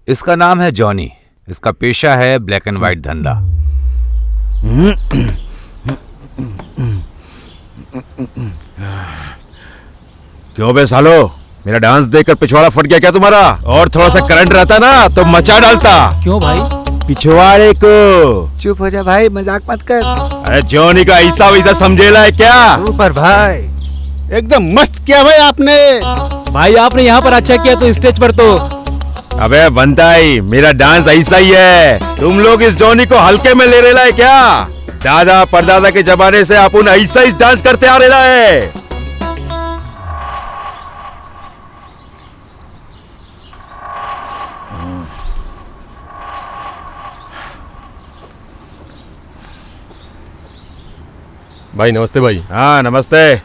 इसका नाम है जॉनी। इसका पेशा है ब्लैक एंड व्हाइट धंधा। क्यों बे सालो, मेरा डांस देखकर पिछवाड़ा फट गया क्या तुम्हारा? और थोड़ा सा करंट रहता ना तो मचा डालता। क्यों भाई? पिछवाड़े को। चुप हो जा भाई, मजाक मत कर। अरे जॉनी का ऐसा वैसा समझेला है क्या? सुपर भाई, एकदम मस्त किया भाई आपने। भाई आपने यहाँ पर अच्छा किया तो स्टेज पर तो। अबे बंदाई, मेरा डांस ऐसा ही है। तुम लोग इस जॉनी को हल्के में ले रहे है क्या? दादा परदादा के जमाने से अपन ऐसा ही डांस करते आ रहे है। भाई नमस्ते भाई। हाँ नमस्ते।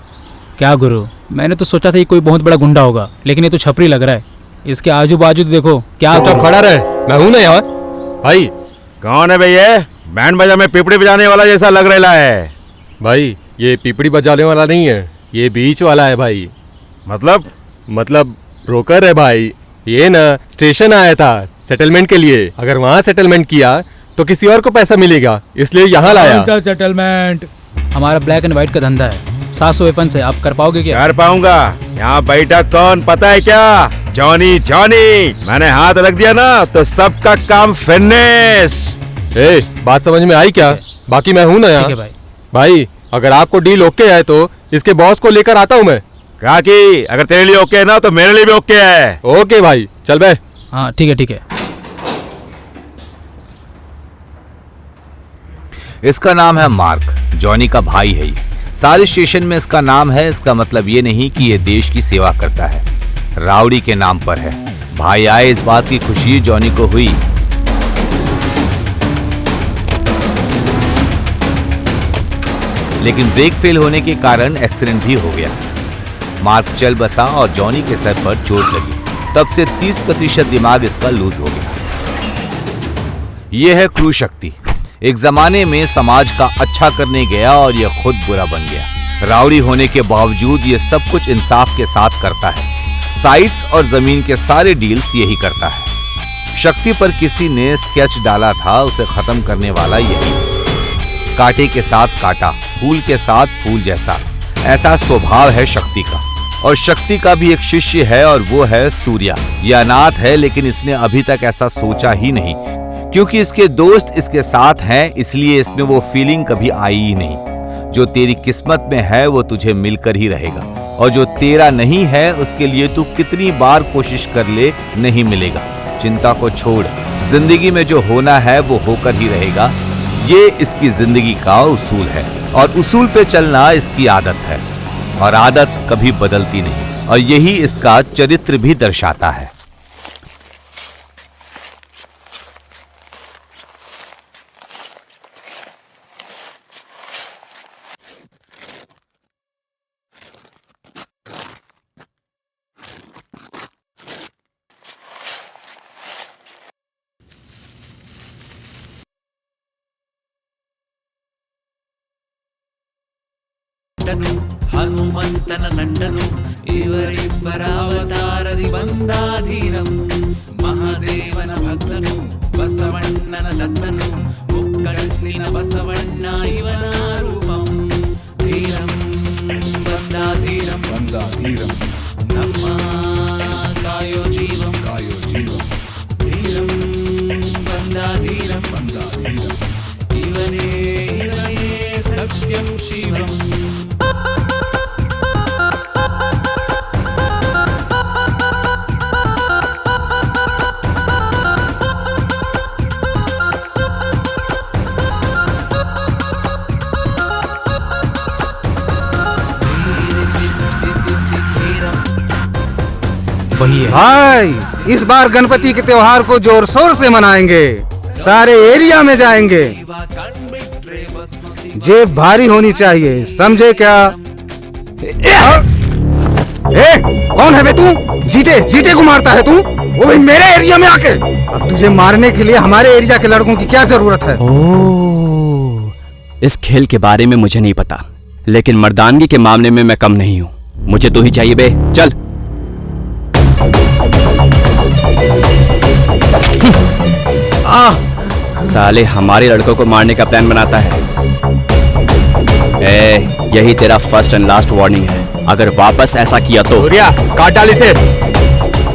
क्या गुरु, मैंने तो सोचा था ये कोई बहुत बड़ा गुंडा होगा, लेकिन ये तो छपरी लग रहा है। इसके आजू बाजू देखो क्या। चुपचाप खड़ा रहे, मैं हूं ना यहाँ। भाई कौन है भैया? बैंड बजा में पिपड़ी बजाने वाला जैसा लग रहा है। भाई ये पिपड़ी बजाने वाला नहीं है, ये बीच वाला है भाई। मतलब ब्रोकर है भाई। ये ना स्टेशन आया था सेटलमेंट के लिए। अगर वहाँ सेटलमेंट किया तो किसी और को पैसा मिलेगा, इसलिए यहाँ लाया। सेटलमेंट? हमारा ब्लैक एंड व्हाइट का धंधा है। 700 वेपन से आप कर पाओगे क्या? कर पाऊंगा। यहाँ बैठा कौन पता है क्या? जॉनी। जॉनी मैंने हाथ रख दिया ना तो सबका काम फिनिश। बात समझ में आई क्या? बाकी मैं हूं ना यहाँ। ठीक है भाई। भाई अगर आपको डील ओके है तो इसके बॉस को लेकर आता हूँ मैं। काकी अगर तेरे लिए ओके है ना तो मेरे लिए भी ओके है। ओके भाई, चल बे। हाँ ठीक है ठीक है। इसका नाम है मार्क, जॉनी का भाई है ये। सारे स्टेशन में इसका नाम है। इसका मतलब ये नहीं कि ये देश की सेवा करता है, राउडी के नाम पर है। भाई आए इस बात की खुशी जॉनी को हुई। लेकिन ब्रेक फेल होने के कारण एक्सीडेंट भी हो गया। मार्क चल बसा और जॉनी के सर पर चोट लगी। तब से 30% दिमाग इसका लूज हो गया। यह है क्रू शक्ति। एक जमाने में समाज का अच्छा करने गया और यह खुद बुरा बन गया। राउडी होने के बावजूद यह सब कुछ इंसाफ के साथ करता है। साइट्स और जमीन के सारे डील्स यही करता है। शक्ति पर किसी ने स्केच डाला था, उसे खत्म करने वाला यही। कांटे के साथ कांटा, फूल के साथ फूल जैसा, ऐसा स्वभाव है शक्ति का। और शक्ति का भी एक शिष्य है और वो है सूर्या। यह अनाथ है, लेकिन इसने अभी तक ऐसा सोचा ही नहीं, क्योंकि इसके दोस्त इसके साथ हैं, इसलिए इसमें वो फीलिंग कभी आई ही नहीं। जो तेरी किस्मत में है वो तुझे मिलकर ही रहेगा, और जो तेरा नहीं है उसके लिए तू कितनी बार कोशिश कर ले, नहीं मिलेगा। चिंता को छोड़, जिंदगी में जो होना है वो होकर ही रहेगा। ये इसकी जिंदगी का उसूल है, और उसूल पे चलना इसकी आदत है, और आदत कभी बदलती नहीं, और यही इसका चरित्र भी दर्शाता है। ಹನುಮಂತನ ನಂಡನು ಇವರಿಬ್ಬರಾವತಾರದಿ ಬಂದಾಧೀನಂ ಮಹಾದೇವನ ಭಕ್ತನು ಬಸವಣ್ಣನ ದತ್ತನು ಮುಕ್ಕಣ್ಣಿನ ಬಸವಣ್ಣ ಇವನ ರೂಪಂ ಧೀರಂ ಬಂದಾಧೀರಂ ಬಂದಾಧೀರಂ ನಮ್ಮ ಕಾಯೋ ಜೀವಂ ಧೀರಂ ಬಂದಾಧೀರಂ ಇವನೇ ಸತ್ಯಂ ಶಿವಂ. भाई इस बार गणपति के त्योहार को जोर शोर से मनाएंगे। सारे एरिया में जाएंगे। जेब भारी होनी चाहिए, समझे क्या? कौन है बे तू? जीते को मारता है तू? वो भी मेरे एरिया में आके। अब तुझे मारने के लिए हमारे एरिया के लड़कों की क्या जरूरत है? ओह, इस खेल के बारे में मुझे नहीं पता, लेकिन मर्दानगी के मामले में मैं कम नहीं हूँ। मुझे तो ही चाहिए बे, चल। साले हमारे लड़कों को मारने का प्लान बनाता है। यही तेरा फर्स्ट एंड लास्ट वार्निंग है। अगर वापस ऐसा किया तो सूर्या काट डाल इसे।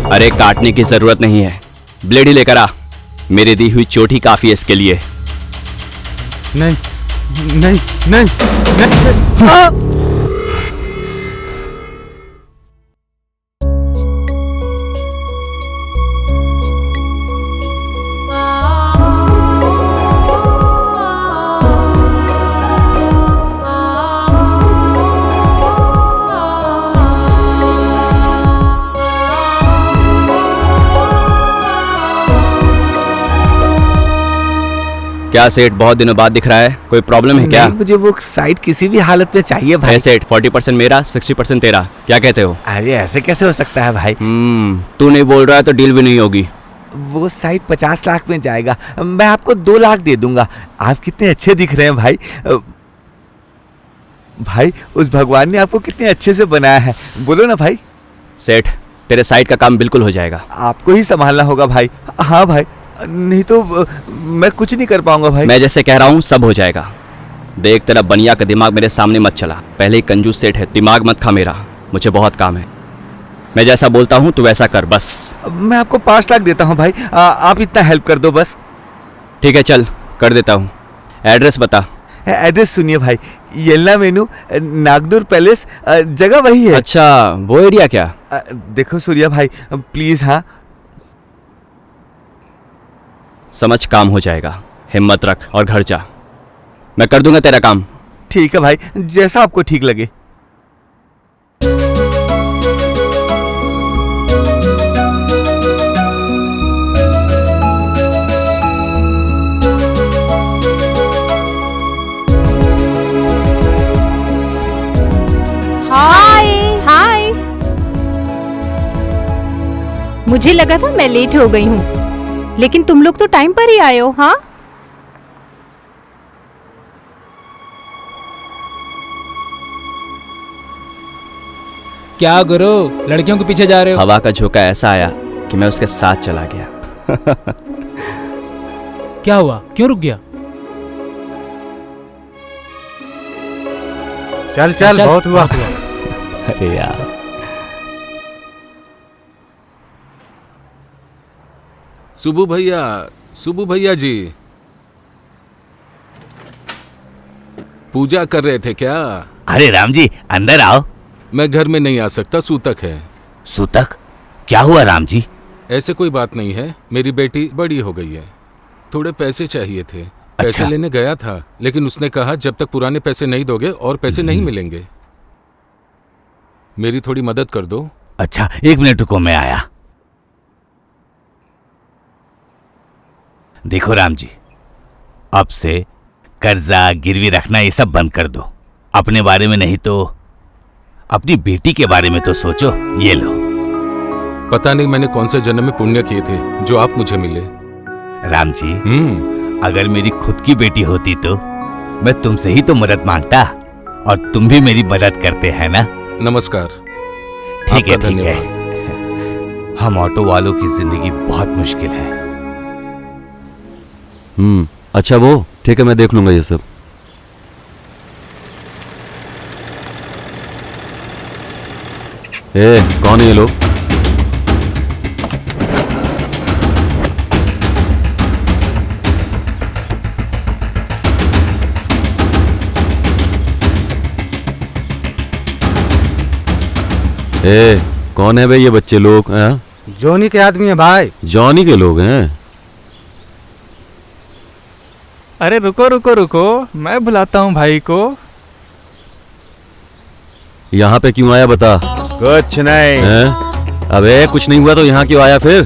अरे काटने की जरूरत नहीं है, ब्लेड ही लेकर आ। मेरी दी हुई चोट ही काफी है इसके लिए। नहीं नहीं नहीं, नहीं। क्या सेठ, बहुत दिनों बाद दिख रहा है, कोई प्रॉब्लम है क्या? नहीं, मुझे वो साइट किसी भी हालत में चाहिए भाई। है सेठ, 40% मेरा 60% तेरा, क्या कहते हो? अरे ऐसे कैसे हो सकता है भाई? तू नहीं बोल रहा है तो डील भी नहीं होगी। वो साइट 50 लाख में जाएगा, मैं आपको 2 लाख दे दूंगा। आप कितने अच्छे दिख रहे हैं भाई। भाई उस भगवान ने आपको कितने अच्छे से बनाया है, बोलो ना भाई। सेठ, तेरे साइट का काम बिल्कुल हो जाएगा। आपको ही संभालना होगा भाई। हाँ भाई, नहीं तो मैं कुछ नहीं कर पाऊंगा भाई। मैं जैसे कह रहा हूँ सब हो जाएगा। देख, तेरा बनिया का दिमाग मेरे सामने मत चला। पहले ही कंजूस सेठ है, दिमाग मत खा मेरा। मुझे बहुत काम है, मैं जैसा बोलता हूँ तू वैसा कर बस। मैं आपको 5 लाख देता हूँ भाई, आप इतना हेल्प कर दो बस। ठीक है चल, कर देता हूँ। एड्रेस बता। एड्रेस सुनिए भाई, येल्ला मेनू, नागनूर पैलेस, जगह वही है। अच्छा, वो एरिया क्या? देखो सूर्या भाई प्लीज। हाँ समझ, काम हो जाएगा। हिम्मत रख और घर जा, मैं कर दूंगा तेरा काम। ठीक है भाई, जैसा आपको ठीक लगे। हाय हाय, मुझे लगा था मैं लेट हो गई हूँ, लेकिन तुम लोग तो टाइम पर ही आए हो। हाँ, क्या गुरु, लड़कियों के पीछे जा रहे हो? हवा का झोंका ऐसा आया कि मैं उसके साथ चला गया। क्या हुआ, क्यों रुक गया? चल चल, बहुत हुआ। अरे यार, सुबू भैया जी, पूजा कर रहे थे क्या? अरे राम जी अंदर आओ। मैं घर में नहीं आ सकता, सूतक है। सूतक? क्या हुआ राम जी? ऐसे कोई बात नहीं है, मेरी बेटी बड़ी हो गई है, थोड़े पैसे चाहिए थे। पैसे लेने गया था, लेकिन उसने कहा जब तक पुराने पैसे नहीं दोगे और पैसे नहीं मिलेंगे। मेरी थोड़ी मदद कर दो। अच्छा 1 मिनट रुको, मैं आया। देखो राम जी, अब से कर्जा गिरवी रखना ये सब बंद कर दो। अपने बारे में नहीं तो अपनी बेटी के बारे में तो सोचो। ये लो। पता नहीं मैंने कौन से जन्म में पुण्य किए थे जो आप मुझे मिले। राम जी, अगर मेरी खुद की बेटी होती तो मैं तुमसे ही तो मदद मांगता, और तुम भी मेरी मदद करते हैं ना। नमस्कार। ठीक है ठीक है। हम ऑटो वालों की जिंदगी बहुत मुश्किल है। अच्छा वो ठीक है, मैं देख लूंगा ये सब। कौन है ये लोग? कौन है भाई ये बच्चे लोग? जॉनी के आदमी है भाई। जॉनी के लोग हैं? अरे रुको रुको रुको, मैं बुलाता हूँ भाई को। यहाँ पे क्यों आया बता? कुछ नहीं। अबे कुछ नहीं हुआ तो यहाँ क्यों आया फिर?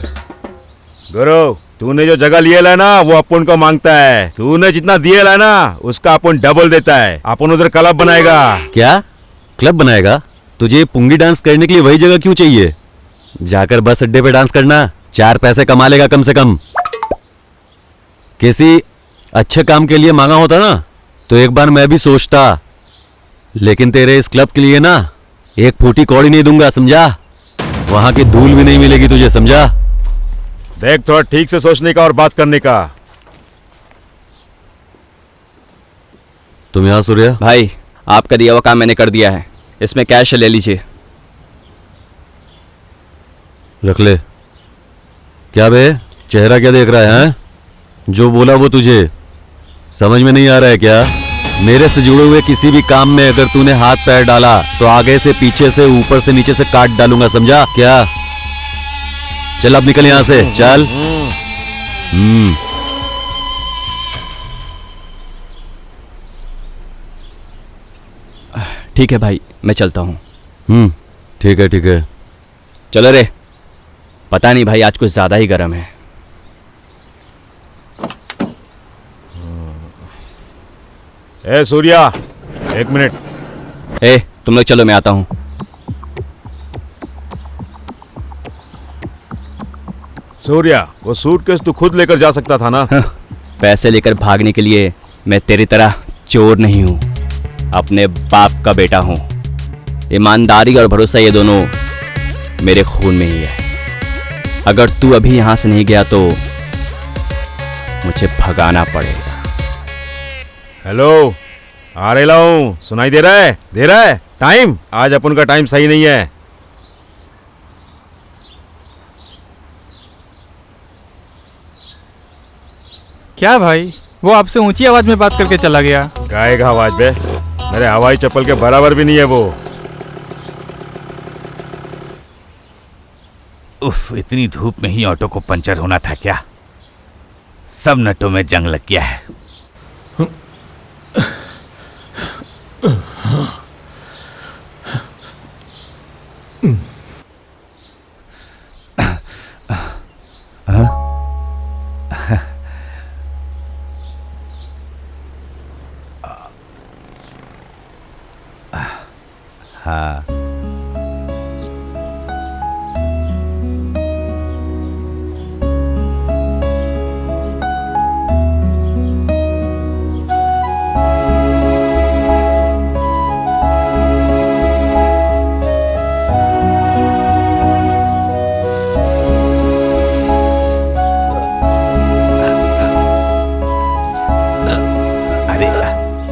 गुरु, तूने जो जगह लिए ला ना वो अपन को मांगता है। तूने जितना दिए ला ना उसका अपन डबल देता है। अपन उधर क्लब बनाएगा। क्या क्लब बनाएगा? तुझे पुंगी डांस करने के लिए वही जगह क्यों चाहिए? जाकर बस अड्डे पे डांस करना, 4 पैसे कमा लेगा कम से कम। किसी अच्छे काम के लिए मांगा होता ना तो एक बार मैं भी सोचता, लेकिन तेरे इस क्लब के लिए ना 1 फूटी कौड़ी नहीं दूंगा, समझा? वहां की धूल भी नहीं मिलेगी तुझे, समझा? देख, थोड़ा ठीक से सोचने का और बात करने का। तुम यहाँ सूर्या? भाई आपका दिया हुआ काम मैंने कर दिया है, इसमें कैश ले लीजिए। रख ले। क्या बे, चेहरा क्या देख रहा है, हैं? जो बोला वो तुझे समझ में नहीं आ रहा है क्या? मेरे से जुड़े हुए किसी भी काम में अगर तूने हाथ पैर डाला तो आगे से पीछे से ऊपर से नीचे से काट डालूंगा, समझा क्या? चल अब निकल यहां से, चल। ठीक है भाई, मैं चलता हूँ। ठीक है ठीक है। चलो रे, पता नहीं भाई आज कुछ ज्यादा ही गर्म है। ए सूर्या, 1 मिनट। ए तुम लोग चलो, मैं आता हूँ। सूर्या, वो सूटकेस तू खुद लेकर जा सकता था ना। पैसे लेकर भागने के लिए मैं तेरी तरह चोर नहीं हूँ, अपने बाप का बेटा हूँ। ईमानदारी और भरोसा ये दोनों मेरे खून में ही है। अगर तू अभी यहाँ से नहीं गया तो मुझे भगाना पड़ेगा। हेलो, आ रहा हूँ, सुनाई दे रहा है? दे रहा है टाइम? आज अपन का टाइम सही नहीं है। क्या भाई, वो आपसे ऊंची आवाज में बात करके चला गया? गाएगा आवाज बे, मेरे हवाई चप्पल के बराबर भी नहीं है वो। उफ, इतनी धूप में ही ऑटो को पंचर होना था क्या? सब नटों में जंग लग गया है। हाँ,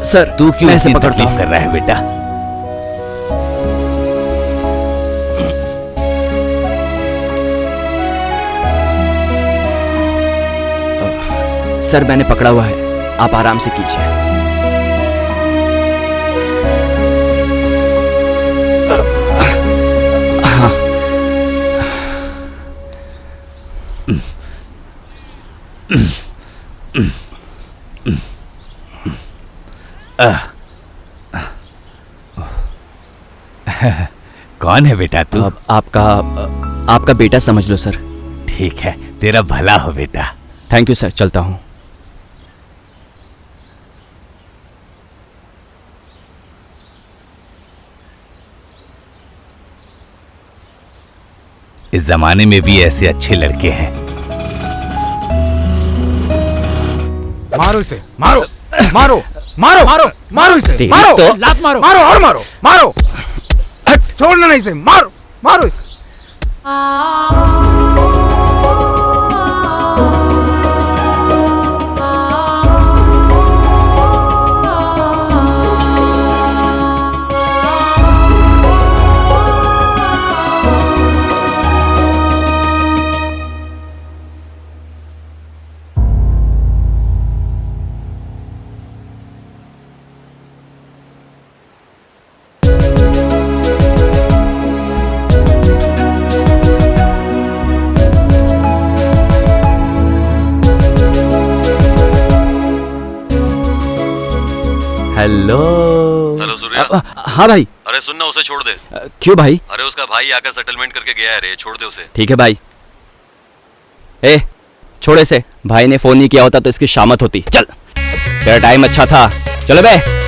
सर तू क्यों मैं इसे इतनी पकड़ता तकलीफ हूँ। कर रहा है बेटा? सर मैंने पकड़ा हुआ है, आप आराम से कीजिए। हाँ। कौन है बेटा तू? आपका बेटा समझ लो सर। ठीक है, तेरा भला हो बेटा। थैंक यू सर, चलता हूँ। इस जमाने में भी ऐसे अच्छे लड़के हैं। मारो इसे, मारो मारो मारो मारो मारो इसे, मारो तो लात मारो। मारो और मारो मारो, छोड़ना नहीं इसे, मारो मारो इसे। हेलो। हेलो सूर्या। हाँ भाई। अरे सुनना, उसे छोड़ दे। क्यों भाई? अरे उसका भाई आकर सेटलमेंट करके गया है रे, छोड़ दे उसे। ठीक है भाई। ए छोड़ इसे, भाई ने फोन नहीं किया होता तो इसकी शामत होती। चल, तेरा टाइम अच्छा था, चलो बे।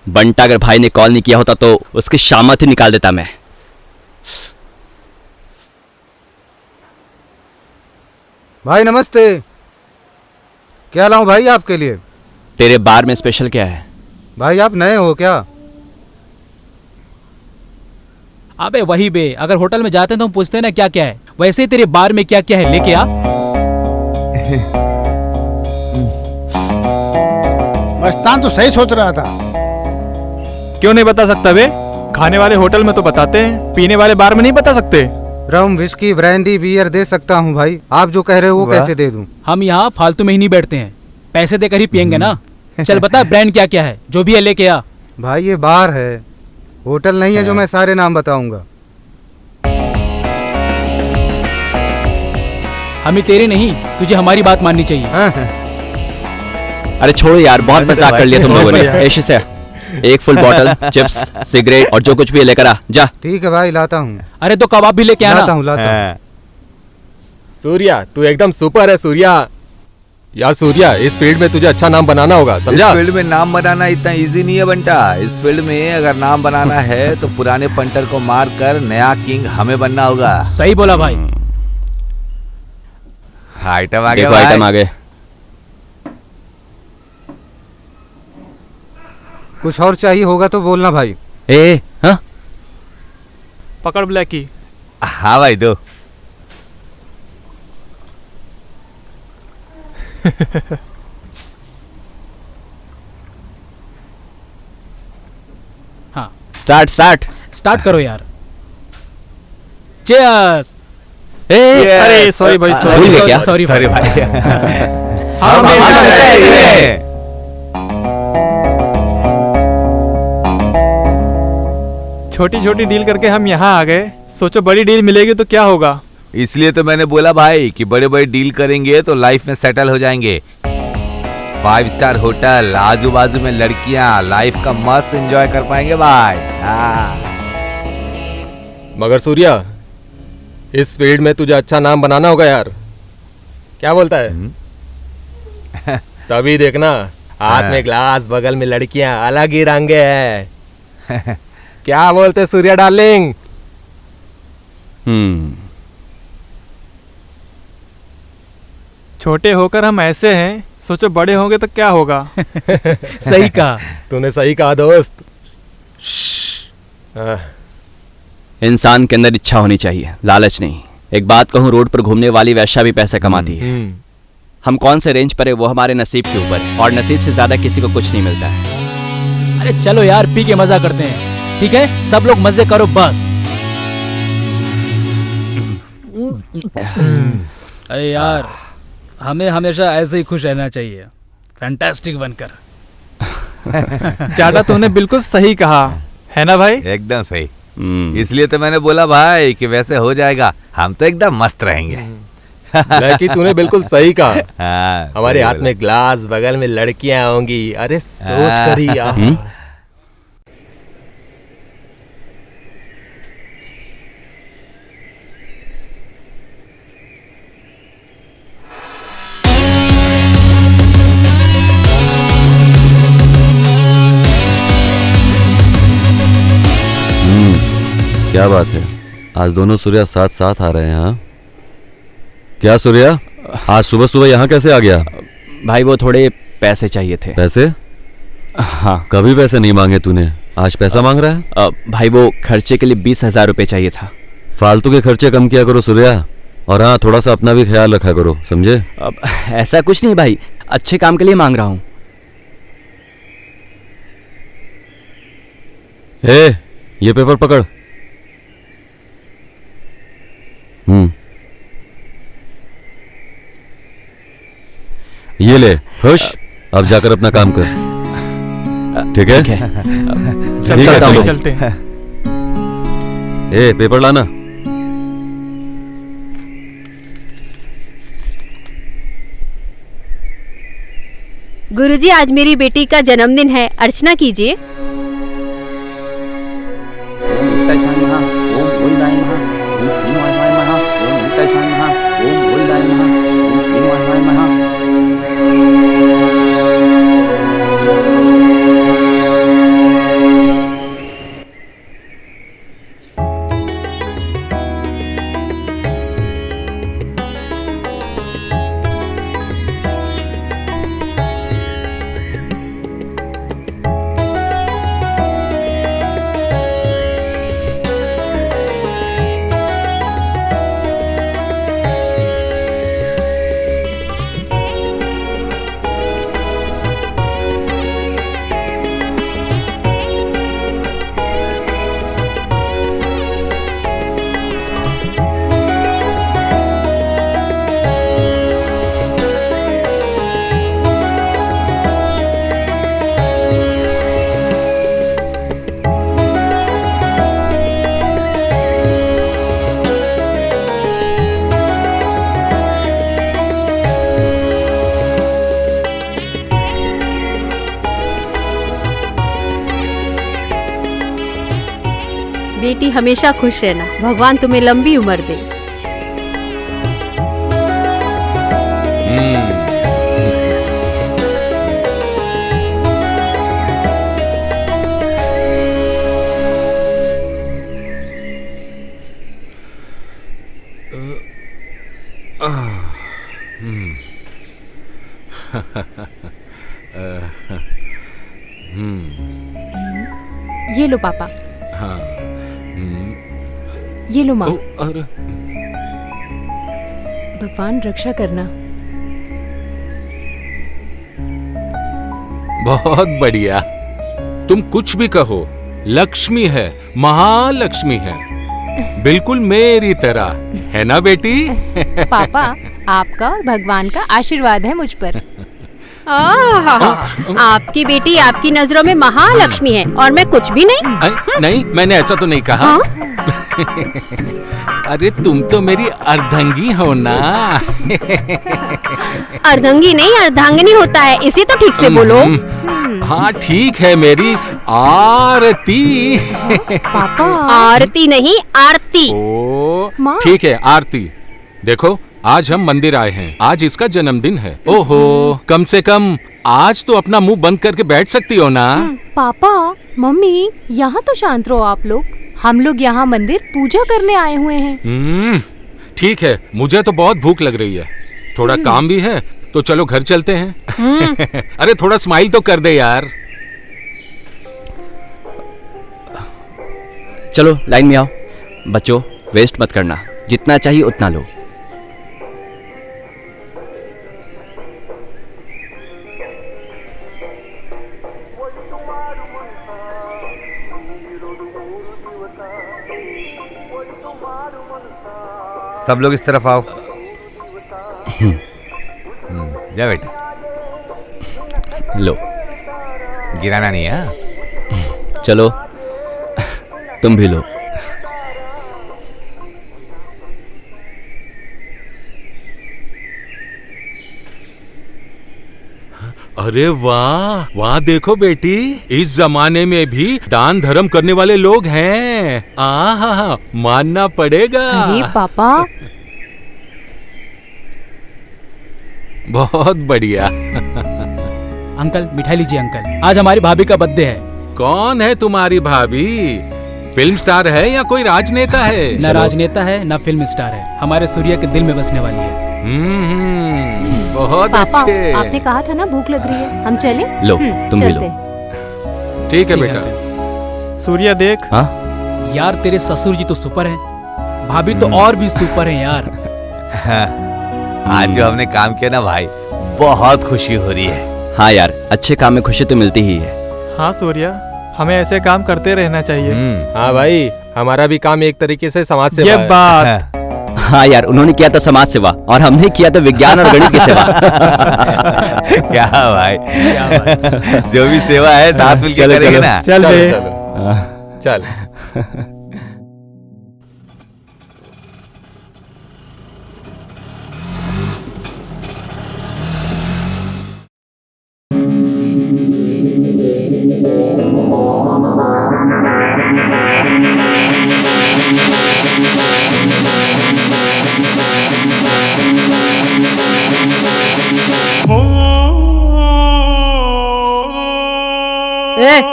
बंटा अगर भाई ने कॉल नहीं किया होता तो उसकी शामत ही निकाल देता मैं। भाई नमस्ते। क्या लाऊं भाई आपके लिए? तेरे बार में स्पेशल क्या है? भाई आप नए हो क्या? अबे वही बे, अगर होटल में जाते हैं तो हम पूछते हैं ना क्या क्या है, वैसे ही तेरे बार में क्या क्या है लेके आ। मस्तान तो सही सोच रहा था। क्यों नहीं बता सकता बे? खाने वाले होटल में तो बताते हैं, पीने वाले बार में नहीं बता सकते। रम, विस्की, ब्रांडी, बियर दे सकता हूँ भाई। आप जो कह रहे हो वो कैसे दे दूं? हम यहाँ फालतू में ही नहीं बैठते हैं, पैसे देकर ही पियेंगे ना। चल बता ब्रांड क्या क्या है, जो भी है लेके आ। भाई ये बार है, होटल नहीं है जो मैं सारे नाम बताऊंगा। हमें तेरे नहीं, तुझे हमारी बात माननी चाहिए। अरे छोड़ो यार, बहुत मजाक कर लिया तुम लोगों ने। ऐसे से एक फुल बॉटल, चिप्स, सिगरेट और जो कुछ भी है लेकर आ जा। ठीक है भाई, लाता हूँ। अरे तो कबाब भी लेके आना। लाता हूँ। सूर्या तू एकदम सुपर है सूर्या। यार सूर्या, इस फील्ड में तुझे अच्छा नाम बनाना होगा, समझा? इस फील्ड में नाम बनाना इतना इजी नहीं है बंटा। इस फील्ड में अगर नाम बनाना है तो पुराने पंटर को मार कर नया किंग हमें बनना होगा। सही बोला भाई। आइटम आ देखो गया, आइटम आ गए। कुछ और चाहिए होगा तो बोलना भाई। ए हाँ, पकड़ ब्लैकी। हाँ भाई दो। हाँ स्टार्ट स्टार्ट स्टार्ट करो यार। चीयर्स। अरे सॉरी भाई, भूल गए क्या? सॉरी भाई। छोटी छोटी डील करके हम यहाँ आ गए, सोचो बड़ी डील मिलेगी तो क्या होगा। इसलिए तो मैंने बोला भाई कि बड़े बड़े डील करेंगे तो लाइफ में सेटल हो जाएंगे। 5 स्टार होटल, आजू बाजू में लड़कियां, लाइफ का मस्त एंजॉय कर पाएंगे भाई। मगर सूर्या, इस फील्ड में तुझे अच्छा नाम बनाना होगा यार। क्या बोलता है? तभी देखना, हाथ में ग्लास, बगल में लड़कियां, अलग ही रंगे हैं। क्या बोलते सूर्या डार्लिंग? छोटे होकर हम ऐसे हैं, सोचो बड़े होंगे तो क्या होगा। सही कहा। तूने सही कहा दोस्त। इंसान के अंदर इच्छा होनी चाहिए, लालच नहीं। एक बात कहूँ, रोड पर घूमने वाली वैश्या भी पैसे कमाती है। हम कौन से रेंज पर है वो हमारे नसीब के ऊपर है, और नसीब से ज्यादा किसी को कुछ नहीं मिलता है। अरे चलो यार, पी के मजा करते हैं, ठीक है? सब लोग मजे करो बस। अरे यार, हमें हमेशा ऐसे ही खुश रहना चाहिए, फैंटास्टिक बनकर। ज्यादा तूने बिल्कुल सही कहा है ना भाई? एकदम सही। इसलिए तो मैंने बोला भाई कि वैसे हो जाएगा, हम तो एकदम मस्त रहेंगे। लड़की तूने बिल्कुल सही कहा। हाँ, हमारे हाथ में ग्लास, बगल में लड़कियां होंगी। अरे सोच कर ही यार। क्या बात है, आज दोनों सूर्या साथ साथ आ रहे हैं? हाँ क्या सूर्या, आज सुबह सुबह यहाँ कैसे आ गया? भाई वो थोड़े पैसे चाहिए थे। पैसे? हाँ। कभी पैसे नहीं मांगे तूने, आज पैसा मांग रहा है? भाई वो खर्चे के लिए 20,000 रुपये चाहिए था। फालतू के खर्चे कम किया करो सूर्या, और हाँ थोड़ा सा अपना भी ख्याल रखा करो, समझे? ऐसा कुछ नहीं भाई, अच्छे काम के लिए मांग रहा हूँ। ये पेपर पकड़। ये ले, खुश? अब जाकर अपना काम कर, ठीक है? चलते हैं। पेपर लाना। गुरुजी, आज मेरी बेटी का जन्मदिन है, अर्चना कीजिए। बेटी हमेशा खुश रहना, भगवान तुम्हें लंबी उम्र दे। ये लो पापा। हाँ। ये लो माँ। अरे भगवान रक्षा करना। बहुत बढ़िया। तुम कुछ भी कहो, लक्ष्मी है, महालक्ष्मी है, बिल्कुल मेरी तरह, है ना बेटी? पापा, आपका और भगवान का आशीर्वाद है मुझ पर। आपकी बेटी आपकी नजरों में महालक्ष्मी है और मैं कुछ भी नहीं। नहीं, मैंने ऐसा तो नहीं कहा। अरे तुम तो मेरी अर्धांगी हो ना। अर्धांगी नहीं, अर्धांगिनी होता है, इसे तो ठीक से बोलो। हाँ ठीक है, मेरी आरती। पापा, आरती नहीं, आरती। ओ ठीक है, आरती। देखो, आज हम मंदिर आए हैं, आज इसका जन्मदिन है। ओहो, कम से कम आज तो अपना मुंह बंद करके बैठ सकती हो ना। पापा, मम्मी, यहाँ तो शांत रहो आप लोग। हम लोग यहाँ मंदिर पूजा करने आए हुए हैं। ठीक है, मुझे तो बहुत भूख लग रही है, थोड़ा काम भी है, तो चलो घर चलते हैं। अरे थोड़ा स्माइल तो कर दे यार। चलो लाइन में आओ। बच्चों, वेस्ट मत करना, जितना चाहिए उतना लो। सब लोग इस तरफ आओ। जा बेटा। लो। गिराना नहीं है। चलो, तुम भी लो। अरे वाह वाह, देखो बेटी, इस जमाने में भी दान धर्म करने वाले लोग हैं। आहा, मानना पड़ेगा। अरे पापा, बहुत बढ़िया। अंकल मिठाई लीजिए अंकल, आज हमारी भाभी का बर्थडे है। कौन है तुम्हारी भाभी? फिल्म स्टार है या कोई राजनेता है? न राजनेता है न फिल्म स्टार है, हमारे सूर्य के दिल में बसने वाली है। बहुत पापा, अच्छे। आपने कहा था ना भूख लग रही है, हम चले? लो, तुम भी लो। ठीक है बेटा। सूर्या देख। हाँ? यार तेरे ससुर जी तो सुपर हैं, भाभी तो और भी सुपर हैं यार। आज जो हमने काम किया ना भाई, बहुत खुशी हो रही है। हाँ यार, अच्छे काम में खुशी तो मिलती ही है। हाँ सूर्या, हमें ऐसे काम करते रहना चाहिए। हाँ भाई, हमारा भी काम एक तरीके से समाज सेवा ये है। बात। हाँ यार, उन्होंने किया तो समाज सेवा और हमने किया तो विज्ञान और गणित की सेवा। क्या भाई, जो भी सेवा है साथ मिलकर करेंगे ना। चल बे। चल।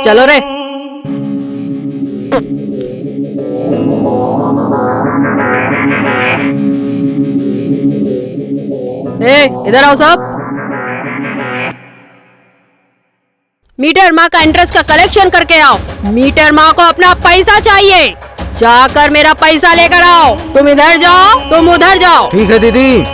चलो रे। इधर आओ सब। मीटर माँ का इंटरेस्ट का कलेक्शन करके आओ। मीटर माँ को अपना पैसा चाहिए, जाकर मेरा पैसा लेकर आओ। तुम इधर जाओ, तुम उधर जाओ। ठीक है दीदी।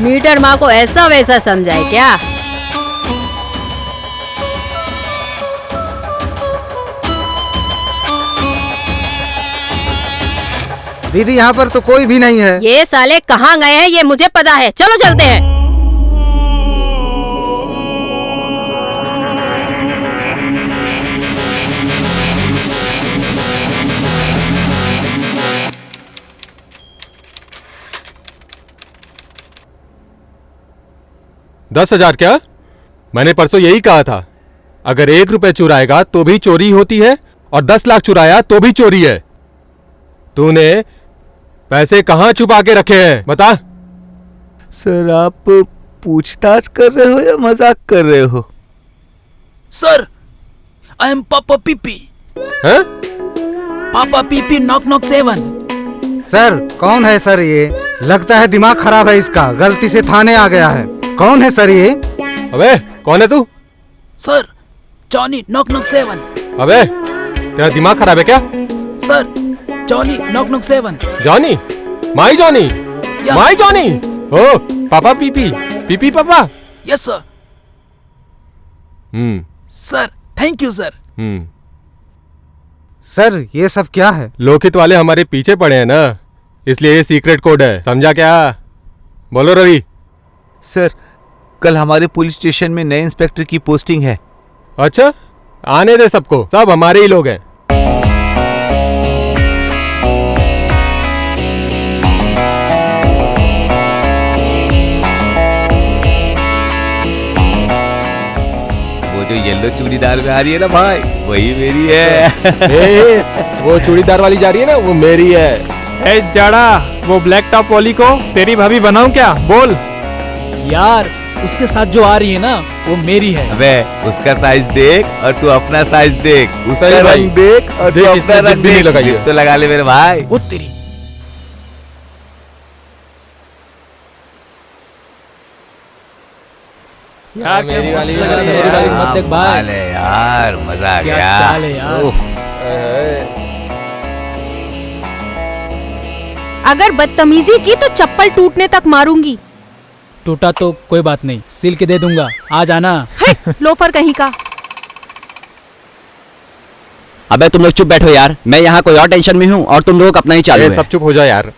मीटर माँ को ऐसा वैसा समझाए क्या? दीदी यहाँ पर तो कोई भी नहीं है। ये साले कहाँ गए हैं ये मुझे पता है, चलो चलते हैं। दस 10,000 क्या? मैंने परसों यही कहा था, अगर 1 रुपए चुराएगा तो भी चोरी होती है और 10 लाख चुराया तो भी चोरी है। तूने पैसे कहाँ छुपा के रखे हैं बता? सर आप पूछताछ कर रहे हो या मजाक कर रहे हो? सर आई एम पापा पीपी। हैं? पापा पीपी नॉक नॉक 7। सर कौन है सर ये? लगता है दिमाग खराब है इसका, गलती से थाने आ गया है। कौन है सर ये? अबे कौन है तू? Sir Johnny knock knock 7। अबे तेरा दिमाग खराब है क्या? Sir Johnny knock knock 7। Johnny? My Johnny? Yeah. My Johnny? Oh papa पीपी, पीपी papa. Yes sir. Sir thank you sir. सर ये सब क्या है? लोकहित वाले हमारे पीछे पड़े हैं ना, इसलिए ये सीक्रेट कोड है, समझा क्या? बोलो रवि। सर कल हमारे पुलिस स्टेशन में नए इंस्पेक्टर की पोस्टिंग है। अच्छा आने दे सबको, सब हमारे ही लोग हैं। वो जो येलो चूड़ीदार में आ रही है ना भाई, वही मेरी है। वो चूड़ीदार वाली जा रही है ना, वो मेरी है। ए जाड़ा, वो ब्लैक टॉप वाली को तेरी भाभी बनाऊं क्या? बोल। यार उसके साथ जो आ रही है ना वो मेरी है। अबे उसका साइज देख और तू अपना साइज देख, उसका सही भाई। रंग देख और तू देख, अपना इसने रंग जिप भी नहीं देख। लगाई है। जिप तो लगा ले मेरे भाई। वो तेरी यार क्या मेरी वाली मस्त लग रही है मेरी वाली यार। मत देख भाई। अरे यार मजा आ क्या गया। चाल है यार। उफ। अगर बदतमीजी की तो चप्पल टूटने तक मारूंगी। टूटा तो कोई बात नहीं, सिल के दे दूंगा, आ जाना। लोफर कहीं का। अबे तुम लोग चुप बैठो यार, मैं यहाँ कोई और टेंशन में हूँ और तुम लोग अपना ही चालू है। सब चुप हो जाए यार।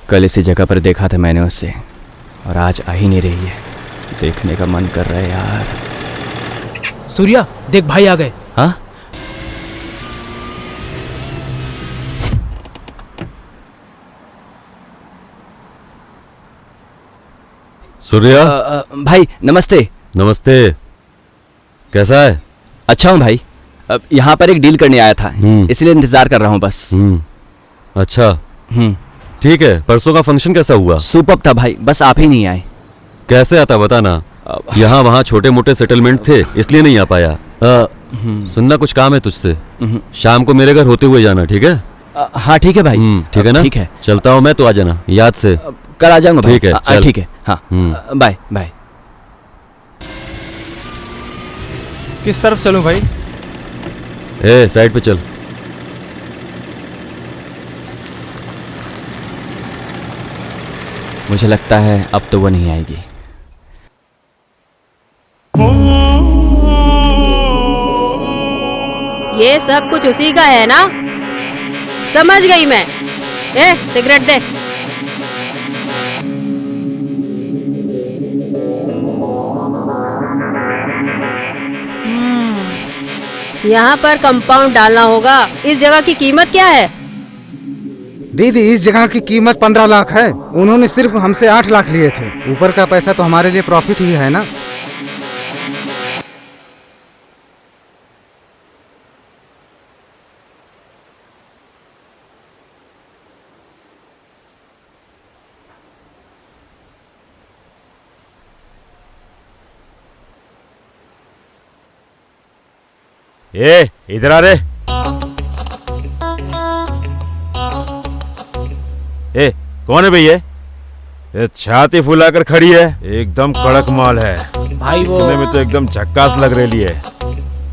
कल इसी जगह पर देखा था मैंने उसे और आज आ ही नहीं रही है। देखने का मन कर रहा है यार। सूर्या देख भाई आ गए। हाँ सूर्या। भाई नमस्ते। नमस्ते। कैसा है? अच्छा हूँ भाई, अब यहाँ पर एक डील करने आया था, इसलिए इंतजार कर रहा हूँ बस। अच्छा ठीक है। परसों का फंक्शन कैसा हुआ? सुपर्ब था भाई, बस आप ही नहीं आए। कैसे आता बता ना, यहाँ वहाँ छोटे मोटे सेटलमेंट थे इसलिए नहीं आ पाया। सुनना कुछ काम है तुझसे, शाम को मेरे घर होते हुए जाना, ठीक है? हाँ ठीक है भाई। ठीक है ना? ठीक है, चलता हूँ मैं, तो आ जाना याद से। कल आ जाऊंगा भाई। ठीक है चल। ठीक है हाँ, बाय बाय। किस तरफ चलूं भाई? ए साइड पे चल। मुझे लगता है अब तो वो नहीं आएगी। ये सब कुछ उसी का है ना? समझ गई मैं। ए सिगरेट दे। यहाँ पर कंपाउंड डालना होगा। इस जगह की कीमत क्या है? दीदी इस जगह की कीमत 15 लाख है। उन्होंने सिर्फ हमसे 8 लाख लिए थे। ऊपर का पैसा तो हमारे लिए प्रॉफिट ही है ना। ए इधर आ रे। ए कौन है भैया? ये छाती फुलाकर खड़ी है, एकदम कड़क माल है भाई। वो सुनने में तो एकदम झक्कास लग रही है।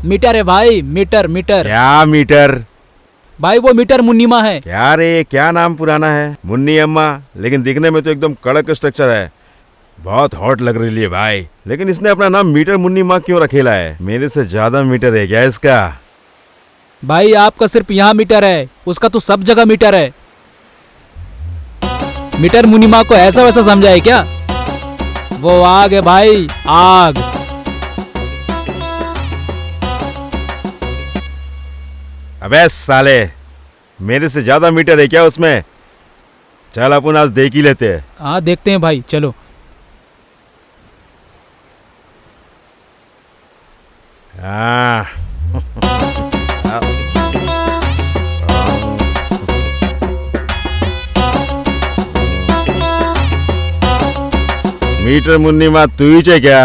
मीटर है भाई, मीटर मीटर। क्या मीटर? भाई वो मीटर मुन्नीमा है। क्या रे, क्या नाम पुराना है? मुन्नी अम्मा, लेकिन दिखने में तो एकदम कड़क स्ट्रक्चर है। बहुत हॉट लग रही है भाई, लेकिन इसने अपना नाम मीटर मुन्नी माँ क्यों रखेला है? मेरे से ज्यादा मीटर है क्या इसका? भाई आपका सिर्फ यहाँ मीटर है, उसका तो सब जगह मीटर है। मीटर मुनिमा को ऐसा वैसा समझा है क्या? वो आग है भाई, आग। अबे साले, मेरे से ज्यादा मीटर है क्या उसमें? चल अपन आज देख ही लेते हैं। हाँ देखते हैं भाई, चलो। हाँ। मीटर मुन्नी माँ तू ही चे क्या?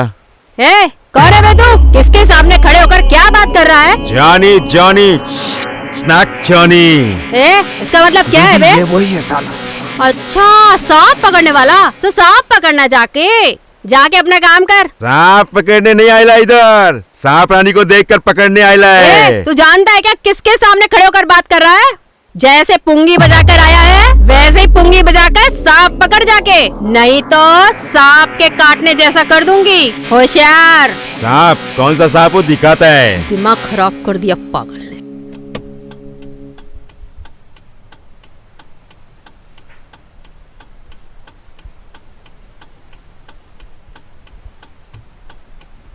ए, कौन है बे तू? किसके सामने खड़े होकर क्या बात कर रहा है? Johnny Johnny, snack Johnny. इसका मतलब क्या है बे? वही है साला। अच्छा, सांप पकड़ने वाला? तो सांप पकड़ना जाके अपना काम कर। सांप पकड़ने नहीं आयला इधर, सांप रानी को देखकर पकड़ने आयला है। तू जानता है क्या किसके सामने खड़े होकर बात कर रहा है? जैसे पुंगी बजाकर आया है वैसे ही पुंगी बजाकर सांप पकड़ जाके, नहीं तो सांप के काटने जैसा कर दूंगी। होशियार। सांप? कौन सा सांप वो दिखाता है? दिमाग खराब कर दिया पागल ने।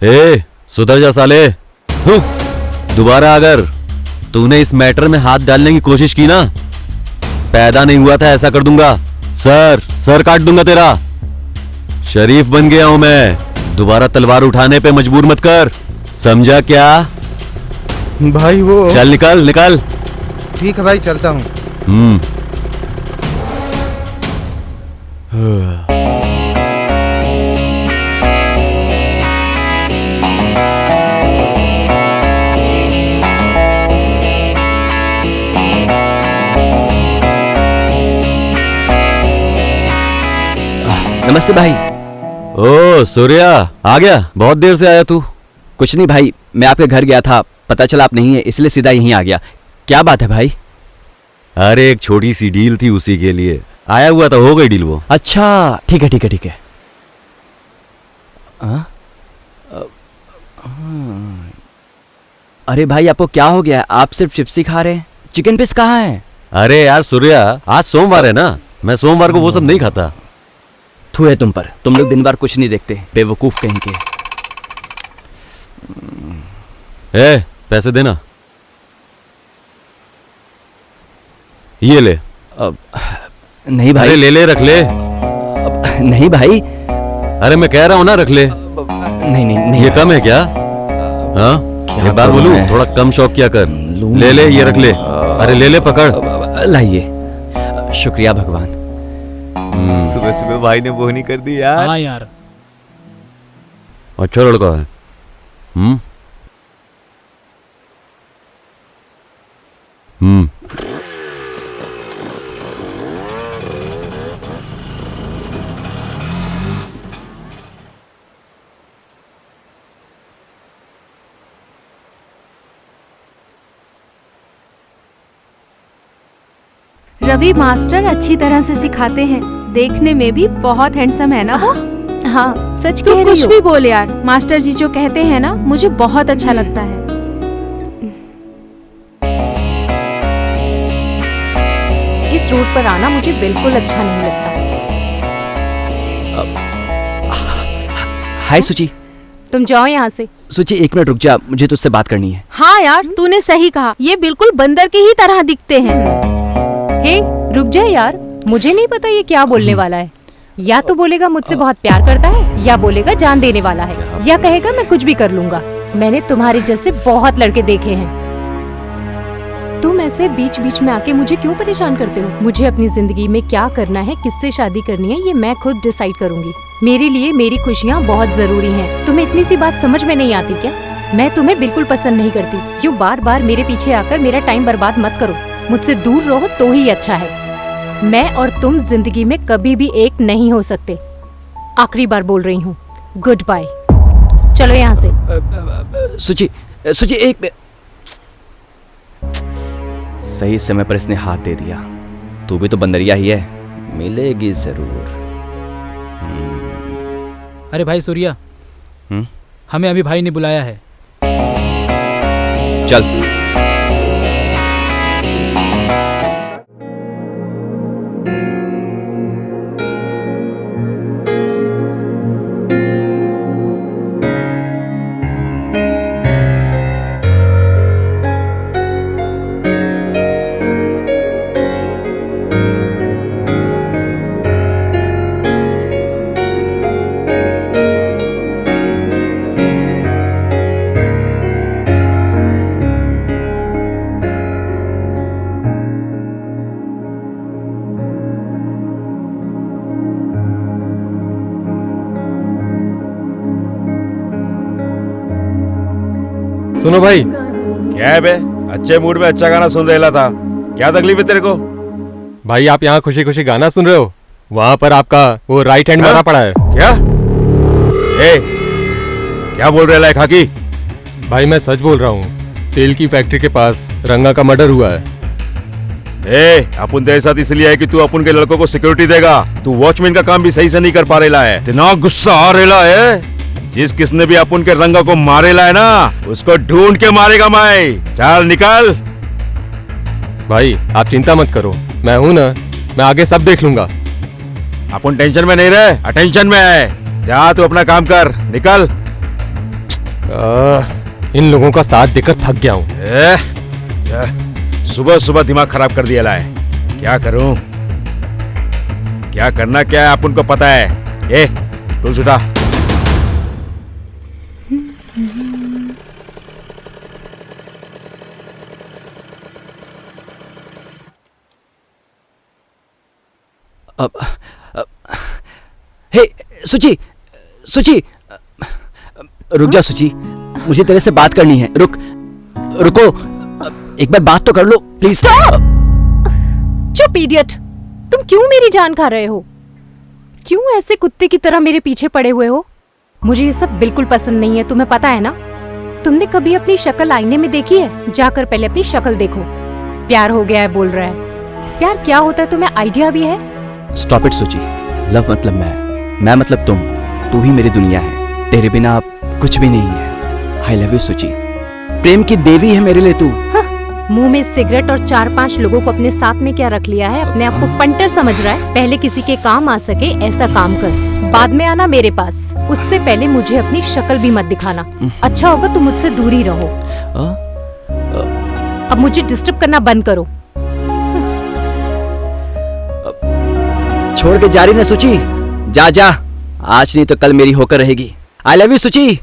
ए, सुधर जा साले। दोबारा अगर तूने इस मैटर में हाथ डालने की कोशिश की ना, पैदा नहीं हुआ था ऐसा कर दूंगा। सर काट दूंगा तेरा। शरीफ बन गया हूं मैं, दोबारा तलवार उठाने पे मजबूर मत कर, समझा क्या? भाई वो चल निकल। ठीक है भाई, चलता हूँ। नमस्ते भाई। ओ सूर्या, आ गया? बहुत देर से आया तू। कुछ नहीं भाई, मैं आपके घर गया था, पता चला आप नहीं है, इसलिए सीधा यहीं आ गया। क्या बात है भाई? अरे एक छोटी सी डील थी, उसी के लिए आया हुआ था। हो गई डील वो? अच्छा ठीक है। अरे भाई आपको क्या हो गया? आप सिर्फ चिप्स ही खा रहे हैं, चिकन पीस कहाँ है? अरे यार सूर्या, आज सोमवार है ना, मैं सोमवार को वो सब नहीं खाता। थू है तुम पर, तुम लोग दिन भर कुछ नहीं देखते, बेवकूफ कहीं के। पैसे देना। ये ले। नहीं भाई। अरे ले रख ले। नहीं भाई। अरे मैं कह रहा हूं ना, रख ले। नहीं ये कम है क्या? हाँ, एक बार बोलूं, थोड़ा कम शौक किया कर। ले ये रख ले। अरे ले पकड़। लाइए। शुक्रिया भगवान। सुबह भाई ने बोहनी कर दी यार। हाँ यार, अच्छा लड़का है। रवि मास्टर अच्छी तरह से सिखाते हैं, देखने में भी बहुत हैंडसम है ना वो। हाँ सच कह रही हो। कुछ भी बोल यार, मास्टर जी जो कहते हैं ना मुझे बहुत अच्छा लगता है। इस रूट पर आना मुझे बिल्कुल अच्छा नहीं लगता। हाय सुची। तुम जाओ यहाँ से। सुची एक मिनट रुक जा, मुझे तुझसे बात करनी है। हाँ यार तूने सही कहा, ये बिल्कुल बंदर की ही तरह दिखते हैं। हे रुक जा यार, मुझे नहीं पता ये क्या बोलने वाला है। या तो बोलेगा मुझसे बहुत प्यार करता है, या बोलेगा जान देने वाला है, या कहेगा मैं कुछ भी कर लूंगा। मैंने तुम्हारे जैसे बहुत लड़के देखे हैं। तुम ऐसे बीच बीच में आके मुझे क्यों परेशान करते हो? मुझे अपनी जिंदगी में क्या करना है, किससे शादी करनी है, ये मैं खुद डिसाइड करूंगी। मेरे लिए मेरी खुशियाँ बहुत जरूरी हैं। तुम्हें इतनी सी बात समझ में नहीं आती क्या? मैं तुम्हें बिल्कुल पसंद नहीं करती। यूँ बार बार मेरे पीछे आकर मेरा टाइम बर्बाद मत करो। मुझसे दूर रहो तो ही अच्छा है। मैं और तुम जिंदगी में कभी भी एक नहीं हो सकते। आखिरी बार बोल रही हूँ, गुड बाय। चलो यहाँ से। सुची एक सही समय पर इसने हाथ दे दिया। तू भी तो बंदरिया ही है, मिलेगी जरूर। अरे भाई सूर्या, हमें अभी भाई ने बुलाया है। चल। सुनो भाई। क्या है बे? अच्छे मूड में अच्छा गाना सुन रहा था, क्या तकलीफ है तेरे को? भाई आप यहाँ खुशी खुशी गाना सुन रहे हो, वहां पर आपका वो राइट हैंड मारा पड़ा है। क्या? क्या बोल रहे खाकी? भाई मैं सच बोल रहा हूँ, तेल की फैक्ट्री के पास रंगा का मर्डर हुआ है। अपन तेरे साथ इसलिए है कि तू अपन के लड़कों को सिक्योरिटी देगा। तू वॉचमैन का काम भी सही से नहीं कर पा रहा है, इतना गुस्सा आ रहा है। जिस किसने भी अपन के रंगा को मारेला है ना, उसको ढूंढ के मारेगा मैं। चल निकल। भाई आप चिंता मत करो, मैं हूं ना, मैं आगे सब देख लूंगा। अपन टेंशन में नहीं रहे, अटेंशन में है। जा तू अपना काम कर, निकल। इन लोगों का साथ देकर थक गया हूं। सुबह सुबह दिमाग खराब कर दिया है। क्या करूं? क्या करना क्या है अपन को पता है। टूल्स उठा। हे सुची, सुची, रुक जा सुची, मुझे तेरे से बात करनी है। रुको, एक बार बात तो कर लो प्लीज। चुप इडियट, तुम क्यों मेरी जान खा रहे हो? क्यों ऐसे कुत्ते की तरह मेरे पीछे पड़े हुए हो? मुझे ये सब बिल्कुल पसंद नहीं है, तुम्हें पता है ना? तुमने कभी अपनी शक्ल आईने में देखी है? जाकर पहले अपनी शक्ल देखो। प्यार हो गया है बोल रहा है। प्यार क्या होता है तुम्हें आइडिया भी है? स्टॉप इट सुची। लव मतलब मैं मतलब तुम। तू ही मेरी दुनिया है, तेरे बिना अब कुछ भी नहीं है। आई लव यू सुची, प्रेम की देवी है मेरे लिए तू। मुंह में सिगरेट और 4-5 लोगों को अपने साथ में क्या रख लिया है? अपने आप को पंटर समझ रहा है? पहले किसी के काम आ सके ऐसा काम कर, बाद में आना मेरे पास। उससे पहले मुझे अपनी शक्ल भी मत दिखाना। अच्छा होगा तुम मुझसे दूर ही रहो। अब मुझे डिस्टर्ब करना बंद करो। छोड़ के जा रही ना सुची? जा, आज नहीं तो कल मेरी होकर रहेगी। आई लव यू सुची,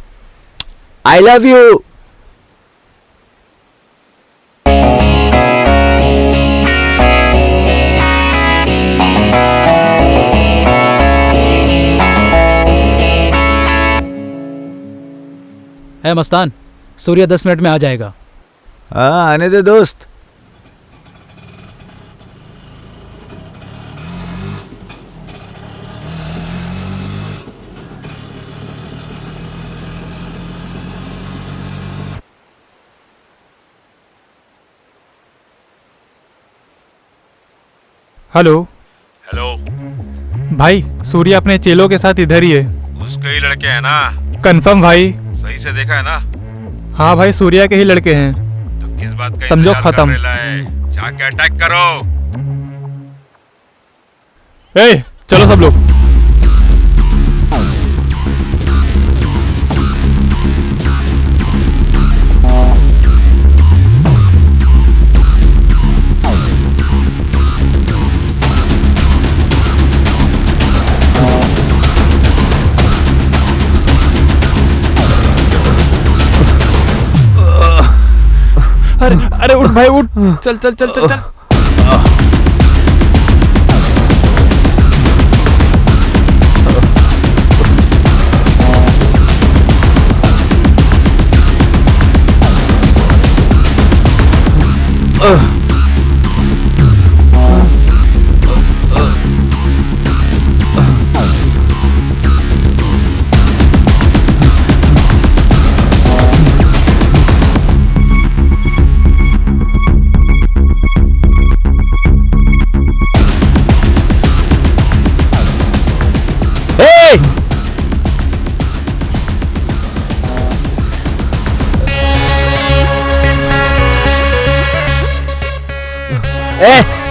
I love you. Mastan, Surya 10 minute में आ जाएगा। हाँ आने दे दोस्त। हेलो। हेलो भाई, सूर्य अपने चेलों के साथ इधर ही है। उसके ही लड़के हैं ना? कंफर्म भाई? सही से देखा है ना? हाँ भाई, सूर्या के ही लड़के हैं। तो किस बात का समझो इंतजार खत्म। कर रहा है? जाके अटैक करो। चलो सब लोग। अरे उठ भाई उठ, चल चल चल चल चल।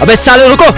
अबे साले रुको।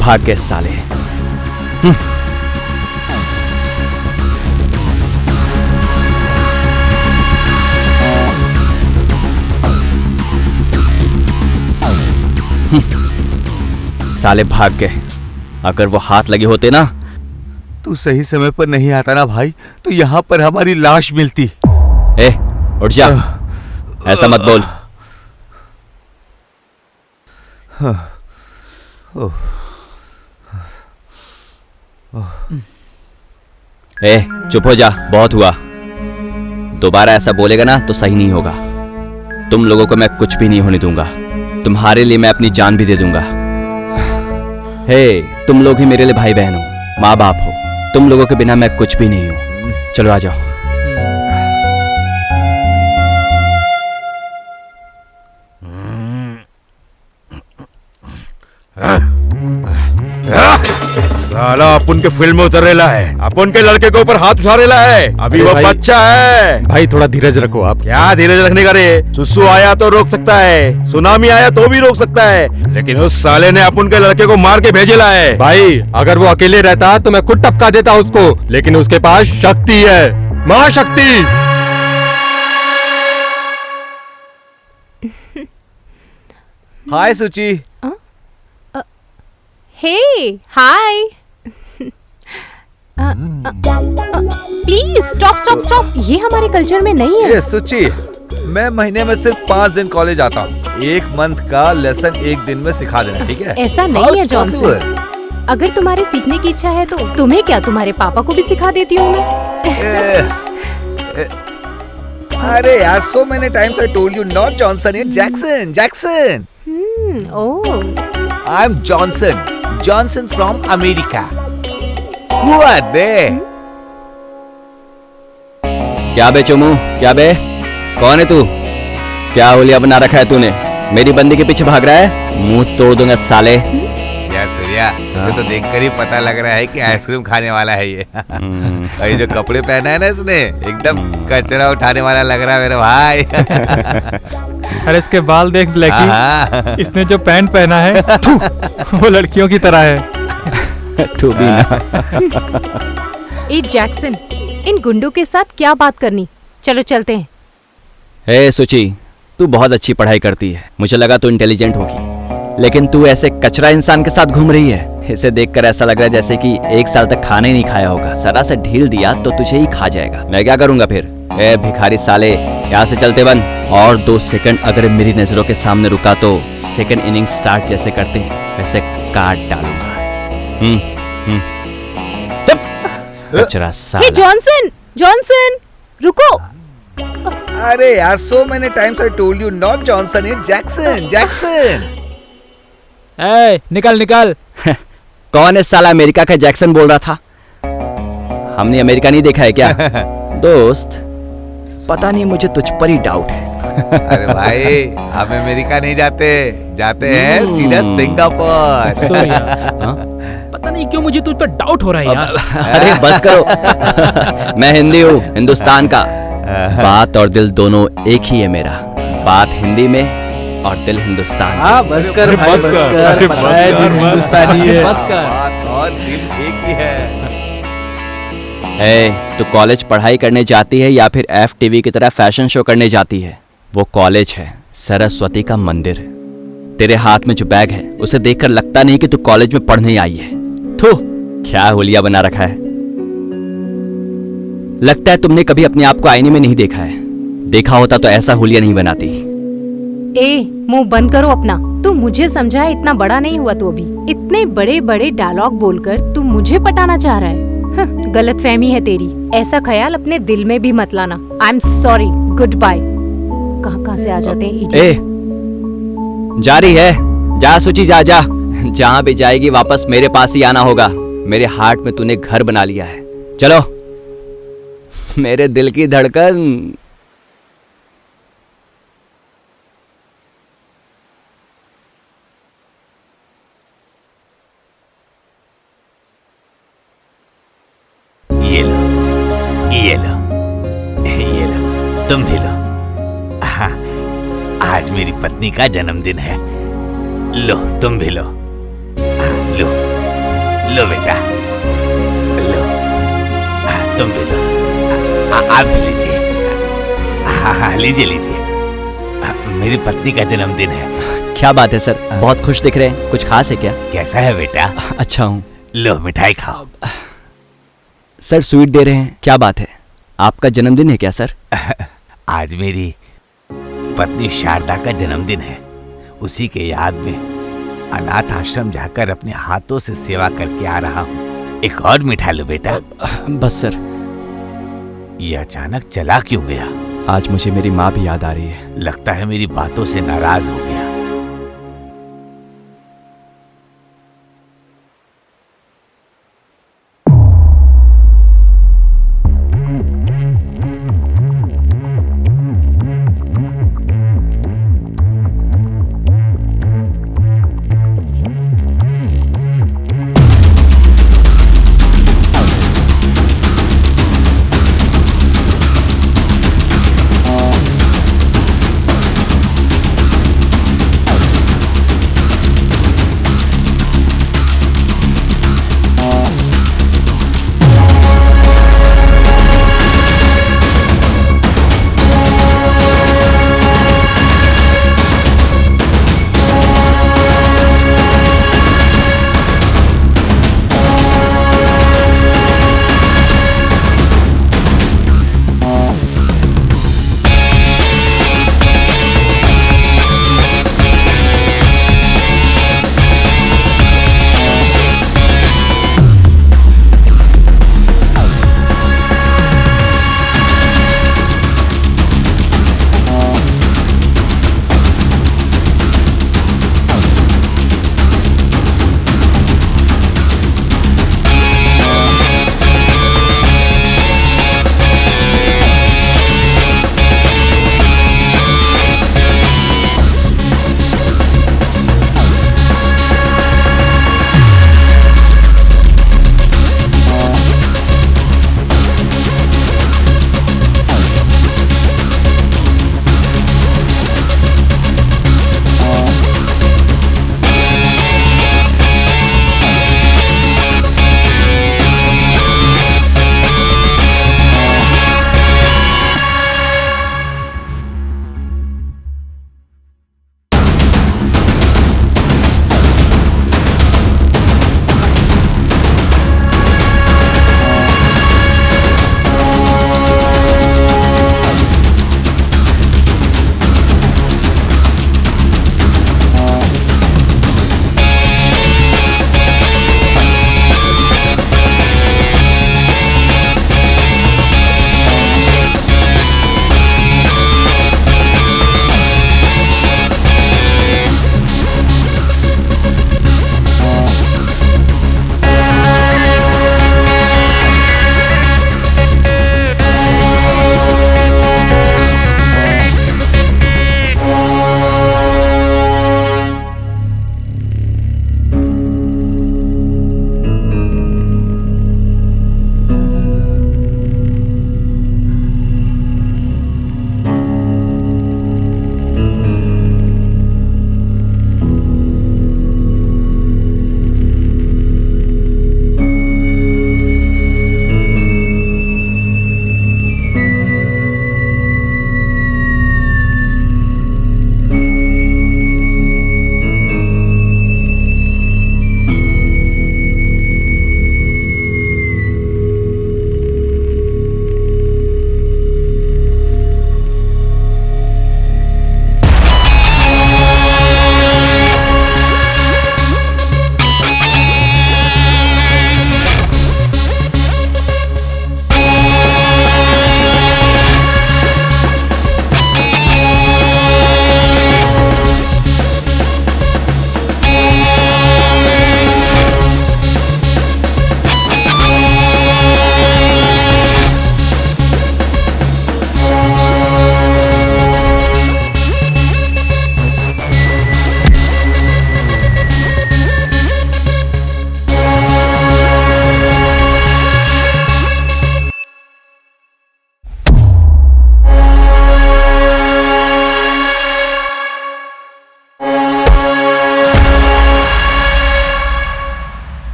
भाग गए साले। साले भाग गए। अगर वो हाथ लगे होते ना। तू सही समय पर नहीं आता ना भाई, तो यहाँ पर हमारी लाश मिलती। ए, उठ जा, ऐसा मत बोल। ए, चुप हो जा, बहुत हुआ। दोबारा ऐसा बोलेगा ना तो सही नहीं होगा। तुम लोगों को मैं कुछ भी नहीं होने दूंगा। तुम्हारे लिए मैं अपनी जान भी दे दूंगा। हे, तुम लोग ही मेरे लिए भाई बहन हो, माँ बाप हो। तुम लोगों के बिना मैं कुछ भी नहीं हूं। चलो आ जाओ। साला अपन के फील्ड में उतर रेला है, अपन के लड़के के ऊपर हाथ उठा रेला है। अभी वो बच्चा है। भाई थोड़ा धीरज रखो आप। क्या धीरज रखने का रे? सुसु आया तो रोक सकता है, सुनामी आया तो भी रोक सकता है, लेकिन उस साले ने अपन के लड़के को मार के भेजेला है। भाई अगर वो अकेले रहता तो मैं खुद टपका देता उसको, लेकिन उसके पास शक्ति है, महाशक्ति। हाय सुची। हे, हाय। प्लीज स्टॉप स्टॉप स्टॉप, ये हमारे कल्चर में नहीं है। ये सुची, मैं महीने में सिर्फ 5 दिन कॉलेज आता हूँ। 1 मंथ का लेसन 1 दिन में सिखा देना, ठीक है? ऐसा नहीं है जॉनसन। अगर तुम्हारे सीखने की इच्छा है तो तुम्हें क्या, तुम्हारे पापा को भी सिखा देती हूँ मैं। अरे यार, so many times I told you not Johnson, it's Jackson, Jackson. Oh. I'm Johnson, Johnson from America. Who are they? क्या बे चुमू, क्या बे? कौन है तू? क्या होलिया बना रखा है तूने? मेरी बंदी के पीछे भाग रहा है? मुंह तोड़ दूंगा साले। यार सूर्या, इसे तो देखकर ही पता लग रहा है कि आइसक्रीम खाने वाला है ये। और ये जो कपड़े पहना है ना इसने, एकदम कचरा उठाने वाला लग रहा है मेरे भाई। अरे इसके बाल देख ब्लैकी, इसने जो पैंट पहना है वो लड़कियों की तरह है। तू भी ना। ए जैक्सन, इन गुंडों के साथ क्या बात करनी? चलो चलते हैं। हे सुची, तू बहुत अच्छी पढ़ाई करती है। मुझे लगा तू इंटेलिजेंट होगी, लेकिन तू ऐसे कचरा इंसान के साथ घूम रही है। इसे देखकर ऐसा लग रहा है जैसे कि 1 साल तक खाना ही नहीं खाया होगा। जरा से ढील दिया तो तुझे ही खा जाएगा। मैं क्या करूंगा फिर? ए भिखारी साले, यहाँ से चलते बन। और 2 सेकंड अगर मेरी नजरों के सामने रुका तो सेकंड इनिंग स्टार्ट जैसे करते हैं वैसे काट डालूंगा। कचरा साला। हे जॉनसन, जॉनसन, रुको। अरे यार, so many times I told you not Johnson, it's Jackson, Jackson. ए, निकल निकल। कौन है साला? अमेरिका का जैक्सन बोल रहा था। हमने अमेरिका नहीं देखा है क्या? दोस्त, पता नहीं, मुझे तुझ पर ही डाउट है। अरे भाई, हम अमेरिका नहीं जाते, जाते हैं सीधा सिंगापुर। पता नहीं क्यों मुझे तुझ पर डाउट हो रहा है यार। अरे बस करो। मैं हिंदी हूँ, हिंदुस्तान का। बात और दिल दोनों एक ही है मेरा। बात हिंदी में और दिल हिंदुस्तान। बस कर भाई, बस कर। हिंदुस्तानी है। बस कर। बात और दिल एक ही है। तू कॉलेज पढ़ाई करने जाती है या फिर FTV की तरह फैशन शो करने जाती है? वो कॉलेज है, सरस्वती का मंदिर। तेरे हाथ में जो बैग है उसे देखकर लगता नहीं कि तू कॉलेज में पढ़ने आई है। थू, क्या हुलिया बना रखा है। लगता है तुमने कभी अपने आप को आईने में नहीं देखा है। देखा होता तो ऐसा हुलिया नहीं बनाती। ए, मुंह बंद करो अपना। तू मुझे समझा, इतना बड़ा नहीं हुआ तू अभी। इतने बड़े बड़े डायलॉग बोलकर तू मुझे पटाना चाह रहा है। गलत फहमी है तेरी। ऐसा ख्याल अपने दिल में भी मत लाना। I am sorry, good bye. कहाँ से आ जाते हैं इडियट। जारी है, जा सुची, जा जा। जहाँ भी जाएगी वापस मेरे पास ही आना होगा। मेरे हार्ट में तूने घर बना लिया है। चलो, मेरे दिल की धड़कन। ये लो, ये लो, ये लो, तुम भी लो। हाँ, आज मेरी पत्नी का जन्मदिन है। लो, तुम भी लो। लो, लो बेटा, लो। तुम भी लो। आप भी लीजिए। हाँ, लीजिए लीजिए। मेरी पत्नी का जन्मदिन है। क्या बात है सर, बहुत खुश दिख रहे हैं, कुछ खास है क्या? कैसा है बेटा? अच्छा हूँ। लो मिठाई खाओ। सर स्वीट दे रहे हैं, क्या बात है? आपका जन्मदिन है क्या सर? आज मेरी पत्नी शारदा का जन्मदिन है। उसी के याद में अनाथ आश्रम जाकर अपने हाथों से सेवा करके आ रहा हूँ। एक और मिठाई लो बेटा। बस सर। ये अचानक चला क्यों गया? आज मुझे मेरी माँ भी याद आ रही है। लगता है मेरी बातों से नाराज हो गया।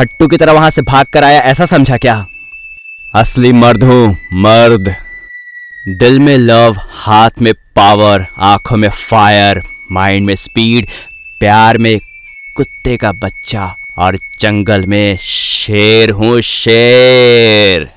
हट्टू की तरह वहां से भाग कर आया ऐसा समझा क्या? असली मर्द हूं, मर्द। दिल में लव, हाथ में पावर, आंखों में फायर, माइंड में स्पीड, प्यार में कुत्ते का बच्चा और जंगल में शेर हूं, शेर।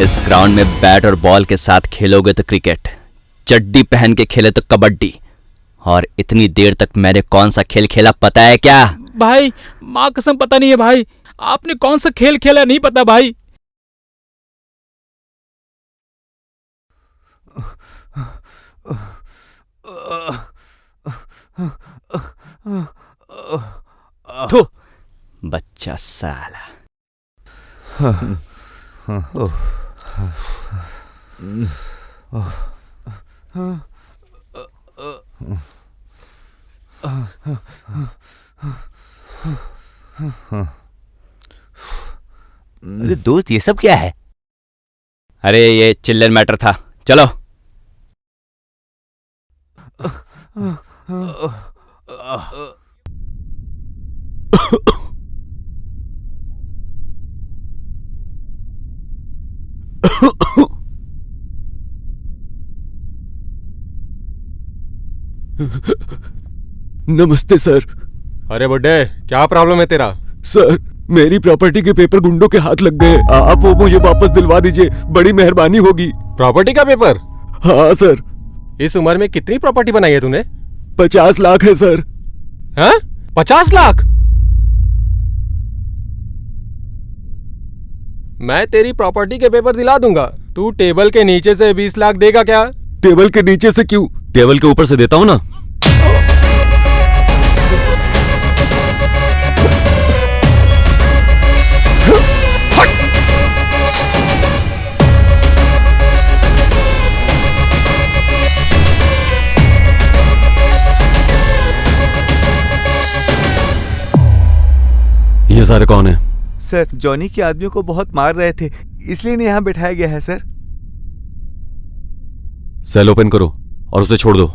इस ग्राउंड में बैट और बॉल के साथ खेलोगे तो क्रिकेट, चड्डी पहन के खेले तो कबड्डी, और इतनी देर तक मैंने कौन सा खेल खेला पता है क्या? भाई माँ कसम पता नहीं है भाई, आपने कौन सा खेल खेला नहीं पता भाई। थू, बच्चा साला। अरे दोस्त, ये सब क्या है? अरे ये चिल्ड्रन मैटर था, चलो। नमस्ते सर। अरे बुड्ढे, क्या प्रॉब्लम है तेरा? सर, मेरी प्रॉपर्टी के पेपर गुंडों के हाथ लग गए। आप वो मुझे वापस दिलवा दीजिए, बड़ी मेहरबानी होगी। प्रॉपर्टी का पेपर? हाँ सर। इस उम्र में कितनी प्रॉपर्टी बनाई है तूने? 50 लाख है सर। हाँ? 50 लाख? मैं तेरी प्रॉपर्टी के पेपर दिला दूंगा, तू टेबल के नीचे से 20 लाख देगा क्या? टेबल के नीचे से क्यों? टेबल के ऊपर से देता हूँ ना। ये सारे कौन है? सर, जॉनी के आदमियों को बहुत मार रहे थे, इसलिए इन्हें यहाँ बिठाया गया है सर। सेल ओपन करो और उसे छोड़ दो।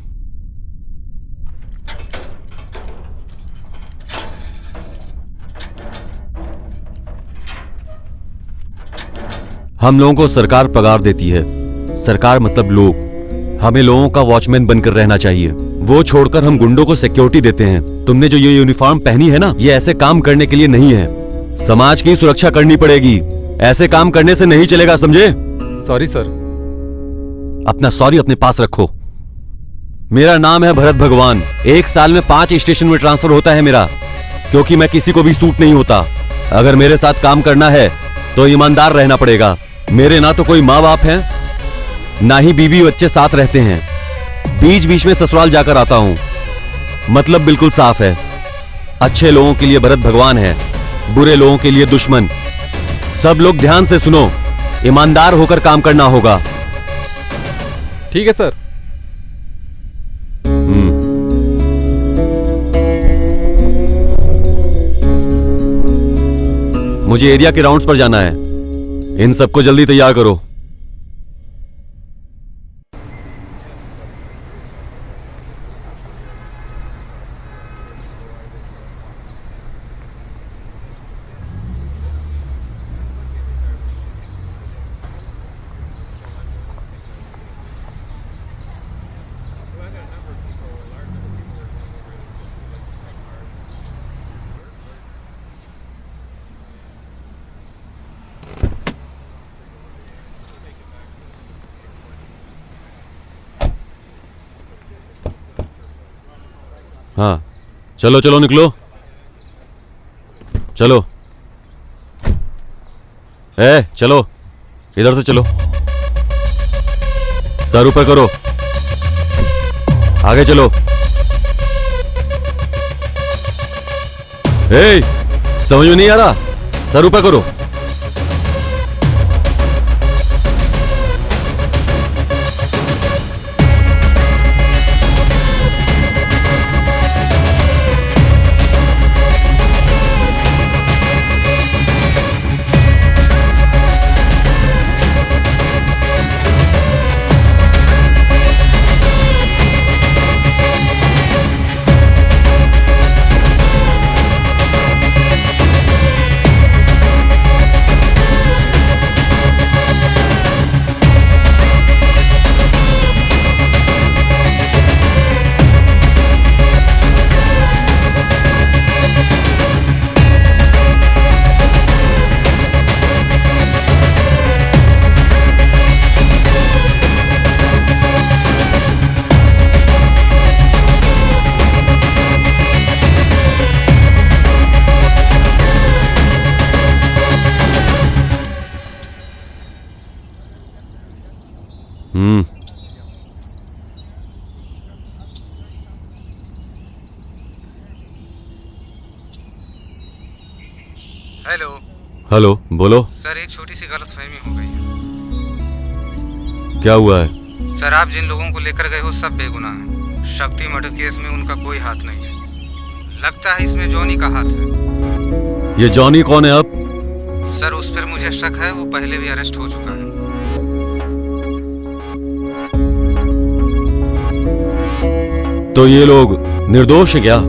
हम लोगों को सरकार पगार देती है। सरकार मतलब लोग। हमें लोगों का वॉचमैन बनकर रहना चाहिए। वो छोड़कर हम गुंडों को सिक्योरिटी देते हैं। तुमने जो ये यूनिफॉर्म पहनी है ना, ये ऐसे काम करने के लिए नहीं है। समाज की सुरक्षा करनी पड़ेगी। ऐसे काम करने से नहीं चलेगा, समझे? Sorry sir. अपना सॉरी अपने पास रखो। मेरा नाम है भरत भगवान। 1 साल में 5 स्टेशन में ट्रांसफर होता है मेरा, क्योंकि मैं किसी को भी सूट नहीं होता। अगर मेरे साथ काम करना है तो ईमानदार रहना पड़ेगा। मेरे ना तो कोई माँ बाप हैं, ना ही बीवी बच्चे साथ रहते हैं। बीच बीच में ससुराल जाकर आता हूं। मतलब बिल्कुल साफ है। अच्छे लोगों के लिए भरत भगवान है, बुरे लोगों के लिए दुश्मन। सब लोग ध्यान से सुनो, ईमानदार होकर काम करना होगा। ठीक है सर। मुझे एरिया के राउंड्स पर जाना है। इन सबको जल्दी तैयार करो। हाँ, चलो चलो निकलो। चलो चलो, इधर से चलो। सर ऊपर करो, आगे चलो। समझ में नहीं आ रहा? सर ऊपर करो। हेलो। हेलो, बोलो। सर, एक छोटी सी गलतफहमी हो गई है। क्या हुआ है? सर, आप जिन लोगों को लेकर गए हो सब बेगुनाह हैं। शक्ति मर्डर केस में उनका कोई हाथ नहीं है। लगता है इसमें जॉनी का हाथ है। ये जॉनी कौन है अब? सर, उस पर मुझे शक है। वो पहले भी अरेस्ट हो चुका है। तो ये लोग निर्दोष है क्या?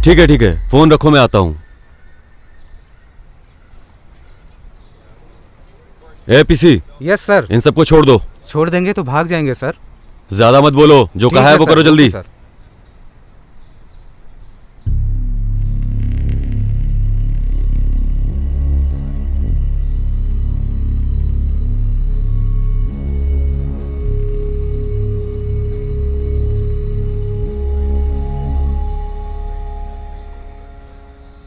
ठीक है, फोन रखो, मैं आता हूं। पीसी। Yes sir. इन सबको छोड़ दो। छोड़ देंगे तो भाग जाएंगे सर। ज्यादा मत बोलो, जो कहा है वो करो जल्दी। सर।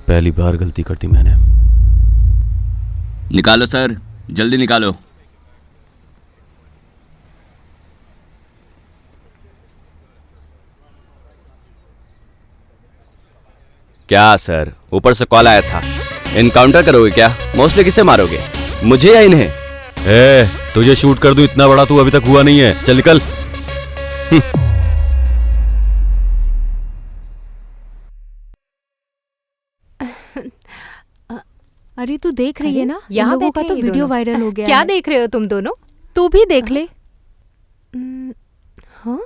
पहली बार गलती कर दी मैंने। निकालो सर, जल्दी निकालो। क्या सर, ऊपर से कॉल आया था। इनकाउंटर करोगे क्या? मोस्टली किसे मारोगे, मुझे या इन्हें? तुझे शूट कर दूं इतना बड़ा तू अभी तक हुआ नहीं है। चल निकल। अरे तू देख रही है ना, यहाँ यहाँ लोगों का बैठे तो हैं ये वीडियो दोनों। वायरल हो गया क्या है। देख रहे हो तुम दोनों? तू भी देख ले। हाँ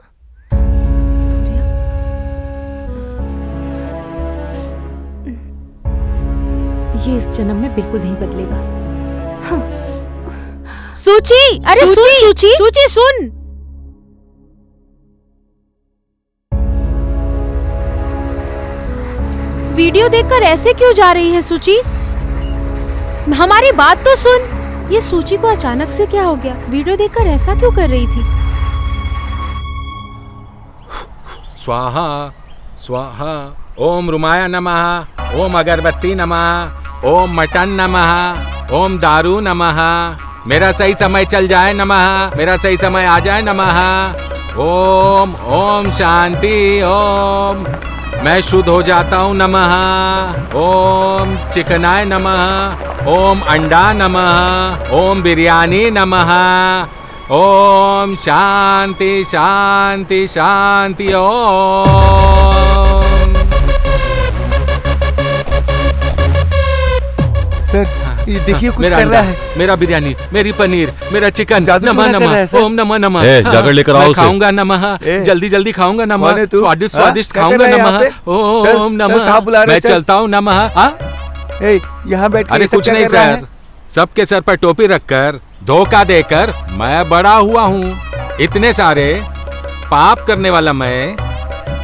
सूर्या, ये इस जन्म में बिल्कुल नहीं बदलेगा। हाँ। सूची, अरे सुन सूची, सूची सुन। वीडियो देखकर ऐसे क्यों जा रही है सूची? हमारी बात तो सुन। ये सूची को अचानक से क्या हो गया? वीडियो देखकर ऐसा क्यों कर रही थी? स्वाहा स्वाहा। ओम रुमाया नमः, ओम अगरबत्ती नमः, ओम मटन नमः, ओम दारू नमः। मेरा सही समय चल जाए नमः, मेरा सही समय आ जाए नमः। ओम ओम शांति ओम। मैं शुद्ध हो जाता हूँ नमः। ओम चिकनाय नमः, ओम अंडा नमः, ओम बिरयानी नमः। ओम शांति शांति शांति ओम। सर ये देखिए कुछ मेरा कर अंडा, रहा है। मेरा बिरयानी, मेरी पनीर, मेरा चिकन। जादू नमः टोना कर रहा है, नमः, सर। ओम नमः नमः। ए, जाकर लेकर आओ मैं उसे। खाऊंगा नमः, जल्दी जल्दी खाऊंगा कौन नमः, है तू? स्वादिष्ट हाँ? स्वादिष्ट क्या कर खाऊंगा रहा है यहाँ नमः। पे? चल, ओम चल, नमः। साहब बुला रहे मैं हैं, चल। चलता हूँ नमः। हाँ? यहाँ बैठ के अरे ये सब कुछ क्या नहीं कर रहा सर, है? सबके सर पर टोपी रखकर धोखा देकर मैं बड़ा हुआ हूँ। इतने सारे पाप करने वाला मैं,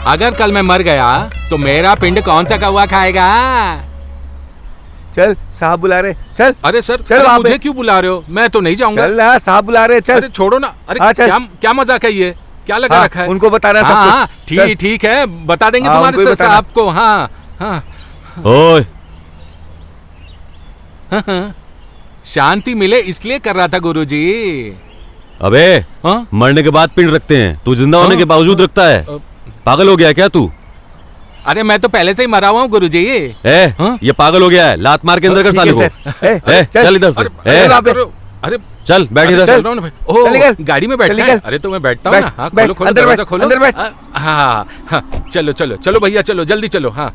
अगर कल मैं मर गया तो मेरा पिंड कौन सा कौवा खाएगा? चल साहब बुला रहे, चल। अरे सर, चल अरे वहाँ मुझे पे। क्यों बुला रहे हो? मैं तो नहीं जाऊंगा। चल ना, साहब बुला रहे, चल। अरे छोड़ो ना। अरे हाँ, चल। क्या क्या मजाक है ये? क्या लगा हाँ, रखा है? उनको बताना सब हाँ, कुछ। हाँ, चल। ठीक है, बता देंगे हाँ, उनको ही तुम्हारे बताना। साहब को। हाँ हाँ ओए हाँ। शांति मिले इसलिए कर रहा था गुरुजी। अबे मरने के बाद पिंड रखते हैं, तू जिंदा होने के बावजूद रखता है। पागल हो गया क्या तू? अरे मैं तो पहले से ही मरा हुआ हूँ गुरुजी। ये पागल हो गया है, लात मार के अंदर कर साले को। चल इधर से। अरे चल बैठ इधर चल रहा हूँ ना भाई। चल निकल। ओह गाड़ी में चल बैठना निकल। है। अरे तो मैं बैठता हूँ बैठ, ना। हाँ बैठ, खोलो खोलो अंदर दरवाजा बैठ, खोलो। अंदर बैठ। हाँ हाँ चलो चलो चलो भैया, चलो जल्दी चलो। हाँ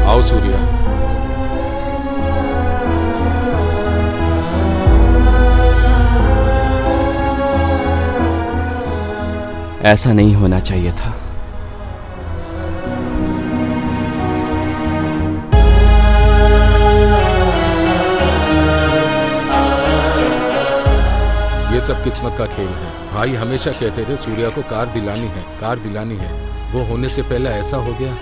आओ सूर्या। ऐसा नहीं होना चाहिए था। ये सब किस्मत का खेल है। भाई हमेशा कहते थे सूर्या को कार दिलानी है, कार दिलानी है। वो होने से पहले ऐसा हो गया।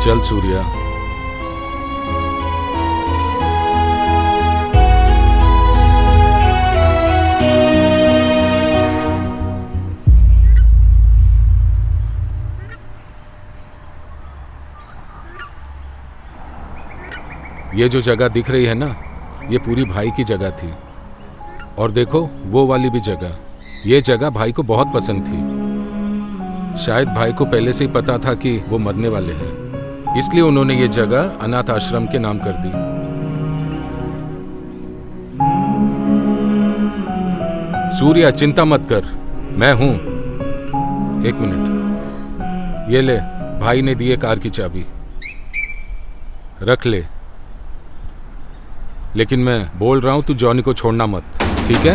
चल सूर्या। ये जो जगह दिख रही है ना, ये पूरी भाई की जगह थी। और देखो वो वाली भी जगह, ये जगह भाई को बहुत पसंद थी। शायद भाई को पहले से ही पता था कि वो मरने वाले हैं, इसलिए उन्होंने ये जगह अनाथ आश्रम के नाम कर दी। सूर्या चिंता मत कर, मैं हूं। एक मिनट, ये ले, भाई ने दिए कार की चाबी, रख ले। लेकिन मैं बोल रहा हूं तू जॉनी को छोड़ना मत, ठीक है?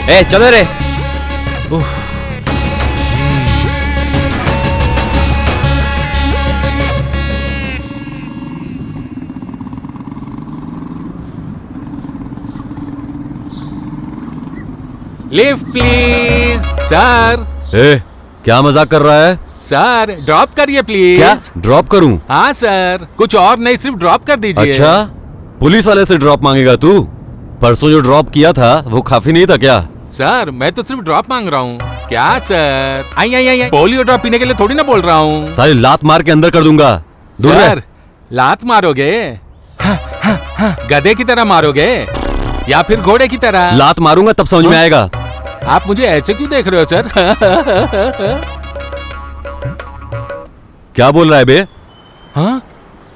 ए चलो रे। Lift please. सर ए, क्या मजाक कर रहा है? सर ड्रॉप करिए प्लीज। क्या ड्रॉप करूं? हाँ सर, कुछ और नहीं, सिर्फ ड्रॉप कर दीजिए। अच्छा, पुलिस वाले से ड्रॉप मांगेगा तू? परसों जो ड्रॉप किया था वो काफी नहीं था क्या? सर मैं तो सिर्फ ड्रॉप मांग रहा हूँ। क्या सर? आई आई आई, पोलियो ड्रॉप पीने के लिए थोड़ी ना बोल रहा हूँ। सारी लात मार के अंदर कर दूंगा। दूर रह। सर लात मारोगे? गधे की तरह मारोगे या फिर घोड़े की तरह? लात मारूंगा तब समझ में आएगा। आप मुझे ऐसे क्यों देख रहे हो सर? क्या बोल रहा है बे? हाँ?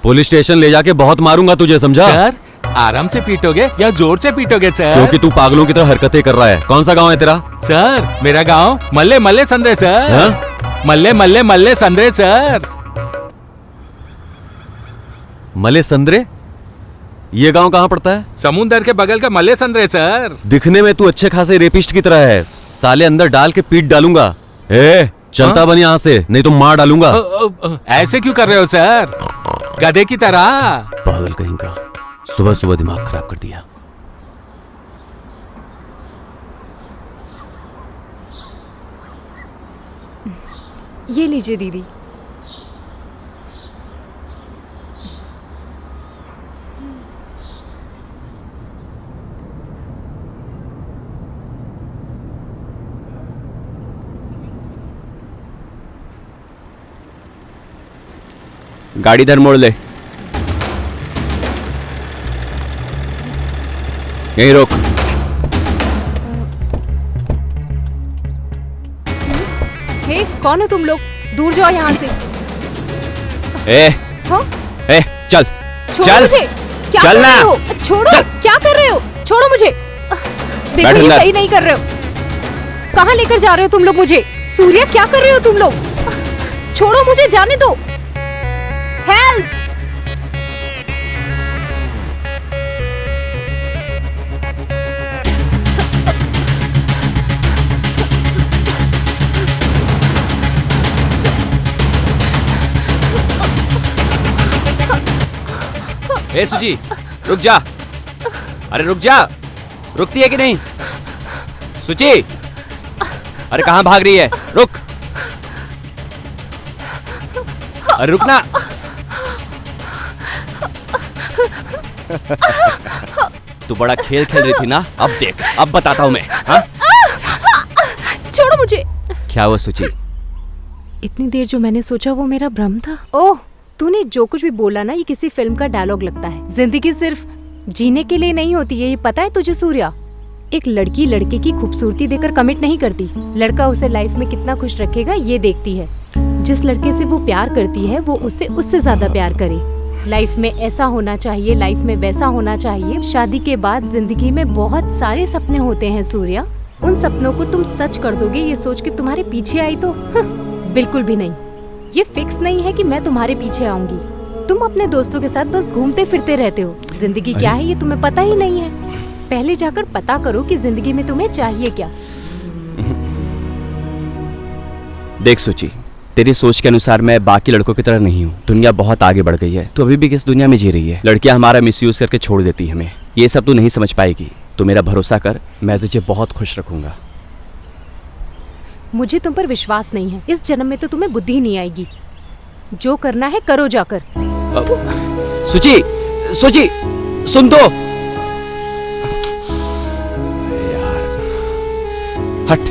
पुलिस स्टेशन ले जाके बहुत मारूंगा तुझे, समझा? सर आराम से पीटोगे या जोर से पीटोगे सर? क्योंकि तू पागलों की तरह हरकतें कर रहा है। कौन सा गांव है तेरा? सर मेरा गांव मल्ले मल्ले संदे सर। हाँ? मल्ले मल्ले मल्ले संदे सर। मले संदरे? ये गांव कहाँ पड़ता है? समुंदर के बगल का मल्ले संदरे सर। दिखने में तू अच्छे खासे रेपिस्ट की तरह है। साले अंदर डाल के पीट डालूंगा। ए, चलता बन यहाँ से, नहीं तो मार डालूंगा। ऐसे क्यों कर रहे हो सर? गधे की तरह। पागल कहीं का, सुबह सुबह दिमाग खराब कर दिया। ये लीजिए दीदी। गाड़ी इधर मोड़ ले, यहीं रोक। हे, कौन हो तुम लोग? दूर जाओ यहाँ से। ए, हाँ? ए, चल छोड़ो चल मुझे। क्या चल कर ना। रहे हो? छोड़ो। क्या कर रहे हो? छोड़ो मुझे। देखो बैठ ये अंदर। सही नहीं कर रहे हो। कहाँ लेकर जा रहे हो तुम लोग मुझे? सूर्या क्या कर रहे हो तुम लोग? छोड़ो मुझे, जाने दो। हेल्प! ए सुजी, रुक जा। अरे रुक जा, रुकती है कि नहीं? सुची, अरे कहाँ भाग रही है? रुक। अरे रुक ना। तू बड़ा खेल खेल रही थी ना, अब देख, अब बताता हूँ मैं। हाँ? छोड़ो मुझे। क्या हुआ सुची? इतनी देर जो मैंने सोचा वो मेरा भ्रम था। ओह, तूने जो कुछ भी बोला ना, ये किसी फिल्म का डायलॉग लगता है। जिंदगी सिर्फ जीने के लिए नहीं होती है, ये पता है तुझे सूर्या? एक लड़की लड़के की खूबसूरती देखकर कमिट नहीं करती, लड़का उसे लाइफ में कितना खुश रखेगा ये देखती है। जिस लड़के से वो प्यार करती है वो उससे ज्यादा प्यार करे। लाइफ में ऐसा होना चाहिए, लाइफ में वैसा होना चाहिए। शादी के बाद जिंदगी में बहुत सारे सपने होते हैं सूर्या, उन सपनों को तुम सच कर दोगे ये सोच के तुम्हारे पीछे आई तो बिल्कुल भी नहीं। ये फिक्स नहीं है कि मैं तुम्हारे पीछे आऊंगी। तुम अपने दोस्तों के साथ बस घूमते फिरते रहते हो। जिंदगी क्या है ये तुम्हें पता ही नहीं है। पहले जाकर पता करो कि जिंदगी में तुम्हें चाहिए क्या। देख सुची, तेरी सोच के अनुसार मैं बाकी लड़कों की तरह नहीं हूँ। दुनिया बहुत आगे बढ़ गई है, तू अभी भी किस दुनिया में जी रही है? लड़कियां हमारा मिसयूज करके छोड़ देती है हमें। ये सब तू नहीं समझ पाएगी। तो मेरा भरोसा कर, मैं तुझे बहुत खुश रखूंगा। मुझे तुम पर विश्वास नहीं है। इस जन्म में तो तुम्हें बुद्धि नहीं आएगी। जो करना है करो जाकर। सुची, सुची, सुन तो। हट।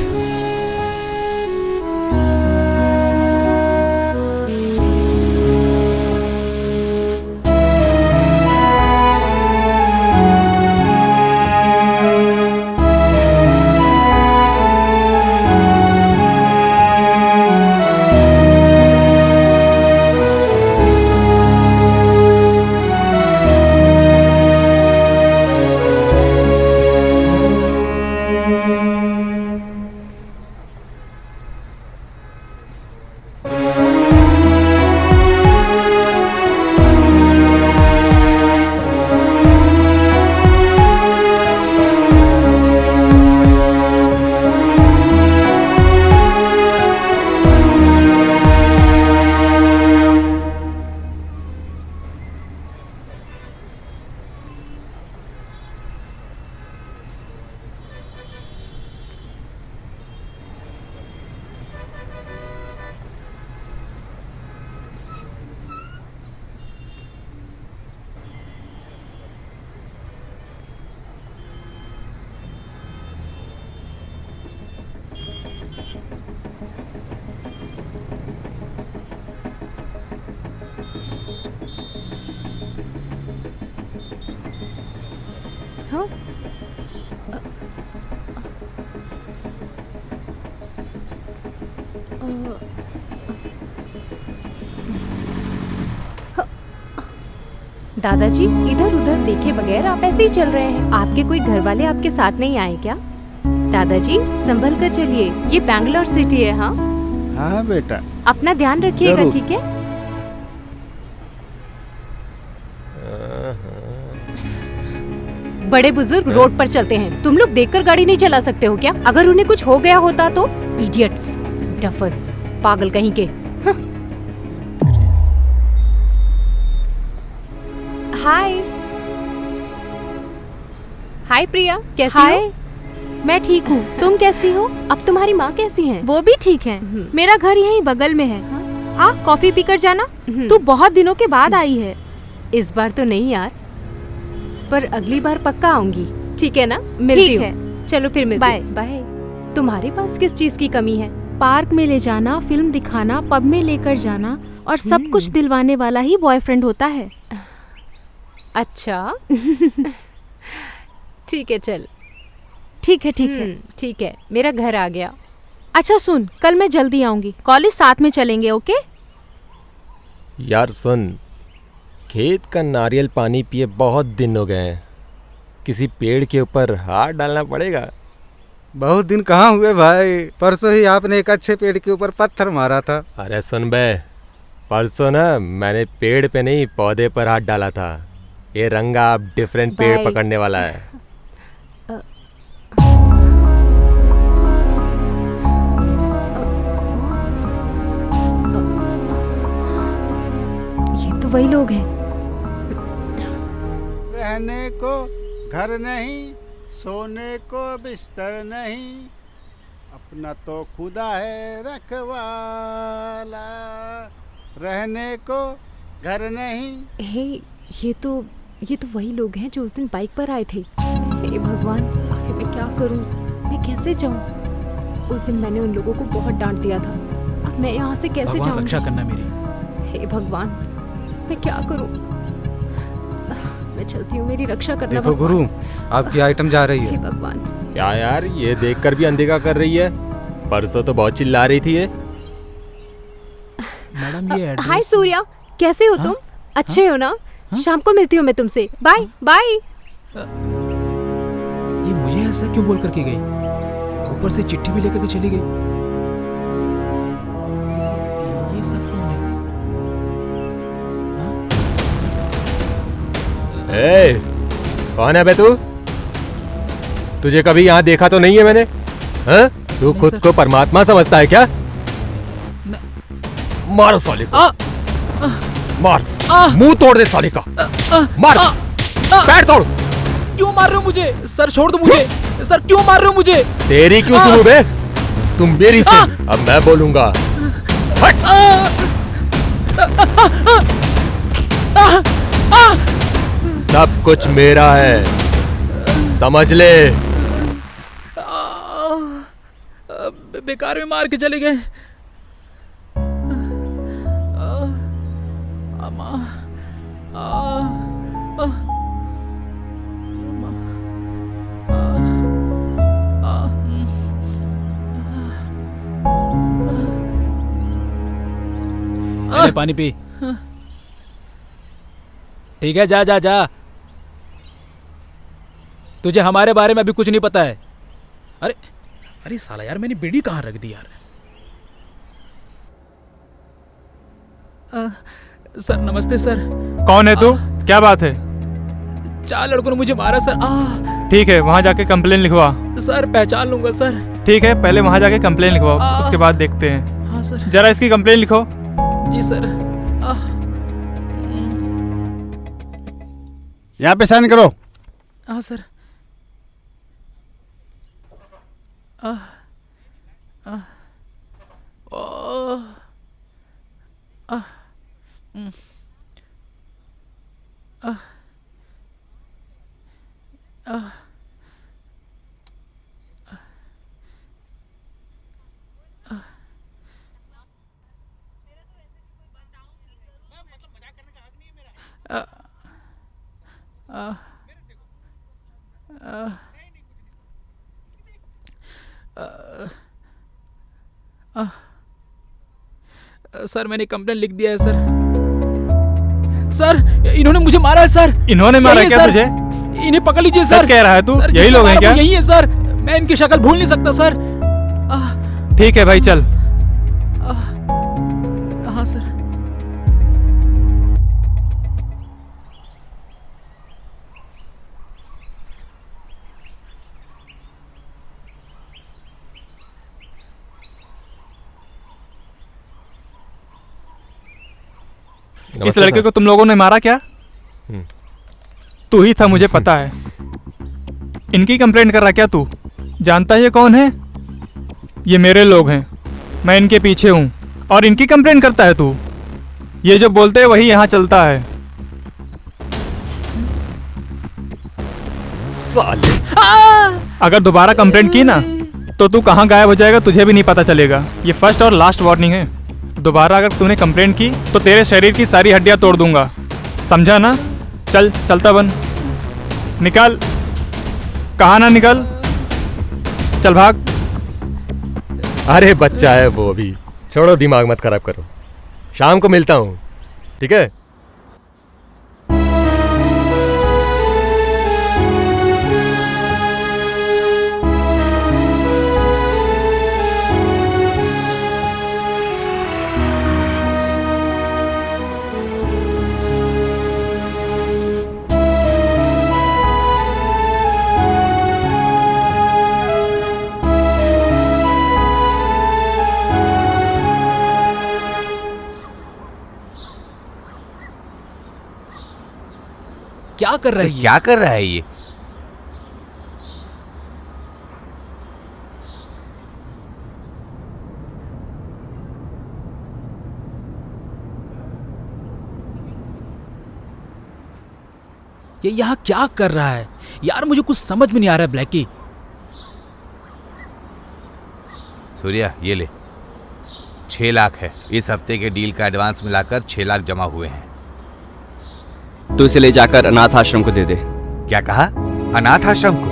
हाँ? दादाजी, इधर उधर देखे बगैर आप ऐसे ही चल रहे हैं। आपके कोई घर वाले आपके साथ नहीं आए क्या? दादाजी, संभल कर चलिए, ये बैंगलोर सिटी है। हाँ हाँ बेटा, अपना ध्यान रखिएगा, जरूर। ठीक है? बड़े बुजुर्ग रोड पर चलते हैं, तुम लोग देखकर गाड़ी नहीं चला सकते हो क्या? अगर उन्हें कुछ हो गया होता तो? इडियट्स, डफस, पागल कहीं के। हाय हाय प्रिया, कैसी हो? मैं ठीक हूँ, तुम कैसी हो? अब तुम्हारी माँ कैसी है? वो भी ठीक है। मेरा घर यहीं बगल में है। हाँ, कॉफी पीकर जाना। तू बहुत दिनों के बाद आई है। इस बार तो नहीं यार, पर अगली बार पक्का आऊंगी, ठीक है ना? मिलती हूँ। चलो फिर मिलते हैं। बाय। तुम्हारे पास किस चीज की कमी है? पार्क में ले जाना, फिल्म दिखाना, पब में लेकर जाना और सब कुछ दिलवाने वाला ही बॉयफ्रेंड होता है। अच्छा ठीक है, चल। ठीक है, ठीक है, ठीक है, मेरा घर आ गया। अच्छा सुन, कल मैं जल्दी आऊंगी, कॉलेज साथ में चलेंगे, ओके? यार सुन, खेत का नारियल पानी पिए बहुत दिन हो गए हैं। किसी पेड़ के ऊपर हाथ डालना पड़ेगा। बहुत दिन कहाँ हुए भाई, परसों ही आपने एक अच्छे पेड़ के ऊपर पत्थर मारा था। अरे सुन बे, परसों ना मैंने पेड़ पे नहीं पौधे पर हाथ डाला था। ये रंगा अब डिफरेंट पेड़ भाई। पकड़ने वाला है। ये तो वही लोग हैं। रहने को घर नहीं, सोने को बिस्तर नहीं, अपना तो खुदा है रखवाला। रहने को घर नहीं। हे, ये तो वही लोग हैं जो उस दिन बाइक पर आए थे। हे भगवान, आखिर मैं क्या करूं? मैं कैसे जाऊं? उस दिन मैंने उन लोगों को बहुत डांट दिया था। अब मैं यहाँ से कैसे जाऊं? रक्षा करना मेरी। हे भगवान, मैं क्या करूं? मैं चलती हूँ, मेरी रक्षा करना। देखो गुरु, आपकी आइटम जा रही है। हे भगवान। क्या यार, ये देखकर भी अनदेखा कर रही है? परसों तो बहुत चिल्ला रही थी ये। मैडम ये हाय सूर्या, कैसे हो तुम? अच्छे हो ना? शाम को मिलती हूँ मैं तुमसे। Bye bye. ये मुझे ऐसा क्यों बोल करके गई? ऊपर से चिट्ठी भी लेकर के चली गई। ये सब कौन है? ए, कौन है बे तू? तुझे कभी यहाँ देखा तो नहीं है मैंने? हाँ? तू खुद को परमात्मा समझता है क्या? मारो साले को। मार, मुंह तोड़ दे साले का। मार, पैर तोड़। क्यों मार रहे हो मुझे? सर छोड़ दो मुझे। सर क्यों मार रहे हो मुझे? तेरी क्यों सुनूं बे? तुम मेरी सुन, अब मैं बोलूंगा। हट। सब कुछ मेरा है, समझ ले। बेकार में मार के चले गए। ले पानी पी। ठीक है, जा जा जा। तुझे हमारे बारे में अभी कुछ नहीं पता है। अरे अरे साला यार, मैंने बीड़ी कहाँ रख दी यार? सर नमस्ते सर। कौन है तू? क्या बात है? 4 लड़कों ने मुझे मारा सर। ठीक है, वहाँ जाके कंप्लेन लिखवा। सर पहचान लूंगा सर। ठीक है, पहले वहाँ जाके कंप्लेन लिखवाओ, उसके बाद देखते हैं। हाँ सर। जरा इसकी कंप्लेन लिखो। जी सर। यहाँ पे साइन करो। हाँ सर। सर मैंने कंप्लेंट लिख दिया है सर। सर इन्होंने मुझे मारा है सर। इन्होंने मारा क्या तुझे? इन्हें पकड़ लीजिए सर। सच कह रहा है तू? सर, यही लोग हैं क्या? यही है सर, मैं इनकी शक्ल भूल नहीं सकता सर। ठीक है भाई चल। हाँ सर। इस लड़के को तुम लोगों ने मारा क्या? तू ही था, मुझे पता है। इनकी कंप्लेंट कर रहा क्या तू? जानता है ये कौन है? ये मेरे लोग हैं, मैं इनके पीछे हूं और इनकी कंप्लेंट करता है तू? ये जो बोलते हैं वही यहाँ चलता है। साले। अगर दोबारा कंप्लेंट की ना तो तू कहाँ गायब हो जाएगा तुझे भी नहीं पता चलेगा। ये फर्स्ट और लास्ट वार्निंग है। दोबारा अगर तूने कंप्लेंट की तो तेरे शरीर की सारी हड्डियां तोड़ दूंगा, समझा ना? चल चलता बन, निकल। कहाँ ना निकल, चल भाग। अरे बच्चा है वो, अभी छोड़ो, दिमाग मत खराब करो। शाम को मिलता हूँ, ठीक है? क्या कर रहा है ये? क्या कर रहा है ये? ये यहाँ क्या कर रहा है यार? मुझे कुछ समझ में नहीं आ रहा है ब्लैकी। सूर्या ये ले, 6 लाख है। इस हफ्ते के डील का एडवांस मिलाकर 6 लाख जमा हुए हैं। तो इसे ले जाकर अनाथ आश्रम को दे दे। क्या कहा? अनाथ आश्रम को?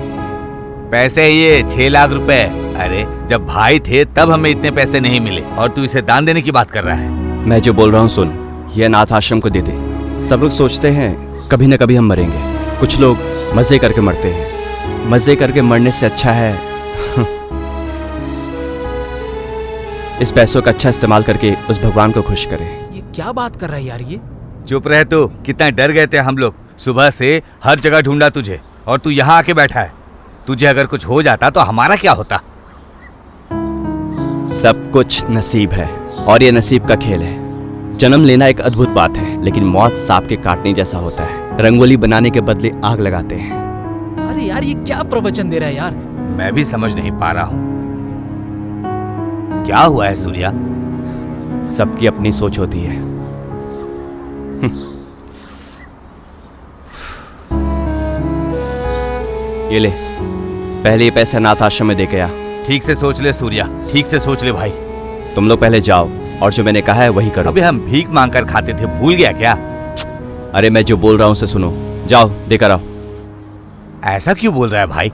पैसे ये 6 लाख रुपए? अरे जब भाई थे तब हमें इतने पैसे नहीं मिले और तू इसे दान देने की बात कर रहा है। मैं जो बोल रहा हूँ सुन, ये अनाथ आश्रम को दे दे। सब लोग सोचते हैं कभी न कभी हम मरेंगे, कुछ लोग मजे करके मरते हैं। मजे करके मरने से अच्छा है इस पैसों का अच्छा इस्तेमाल करके उस भगवान को खुश करे। ये क्या बात कर रहा है यार ये? चुप रहे तू, कितना डर गए थे हम लोग। सुबह से हर जगह ढूंढा तुझे और तू यहाँ आके बैठा है। तुझे अगर कुछ हो जाता तो हमारा क्या होता? सब कुछ नसीब है और ये नसीब का खेल है। जन्म लेना एक अद्भुत बात है, लेकिन मौत सांप के काटने जैसा होता है। रंगोली बनाने के बदले आग लगाते हैं। अरे यार ये क्या प्रवचन दे रहा है यार? मैं भी समझ नहीं पा रहा हूँ। क्या हुआ है सूर्या? सबकी अपनी सोच होती है। ये ले, पहले ये पैसे अनाथ आश्रम में दे के आ। ठीक से सोच ले सूर्या, ठीक से सोच ले भाई। तुम लोग पहले जाओ और जो मैंने कहा है वही करो। अभी हम भीख मांग कर खाते थे, भूल गया क्या? अरे मैं जो बोल रहा हूँ उसे सुनो, जाओ देकर आओ। ऐसा क्यों बोल रहा है भाई?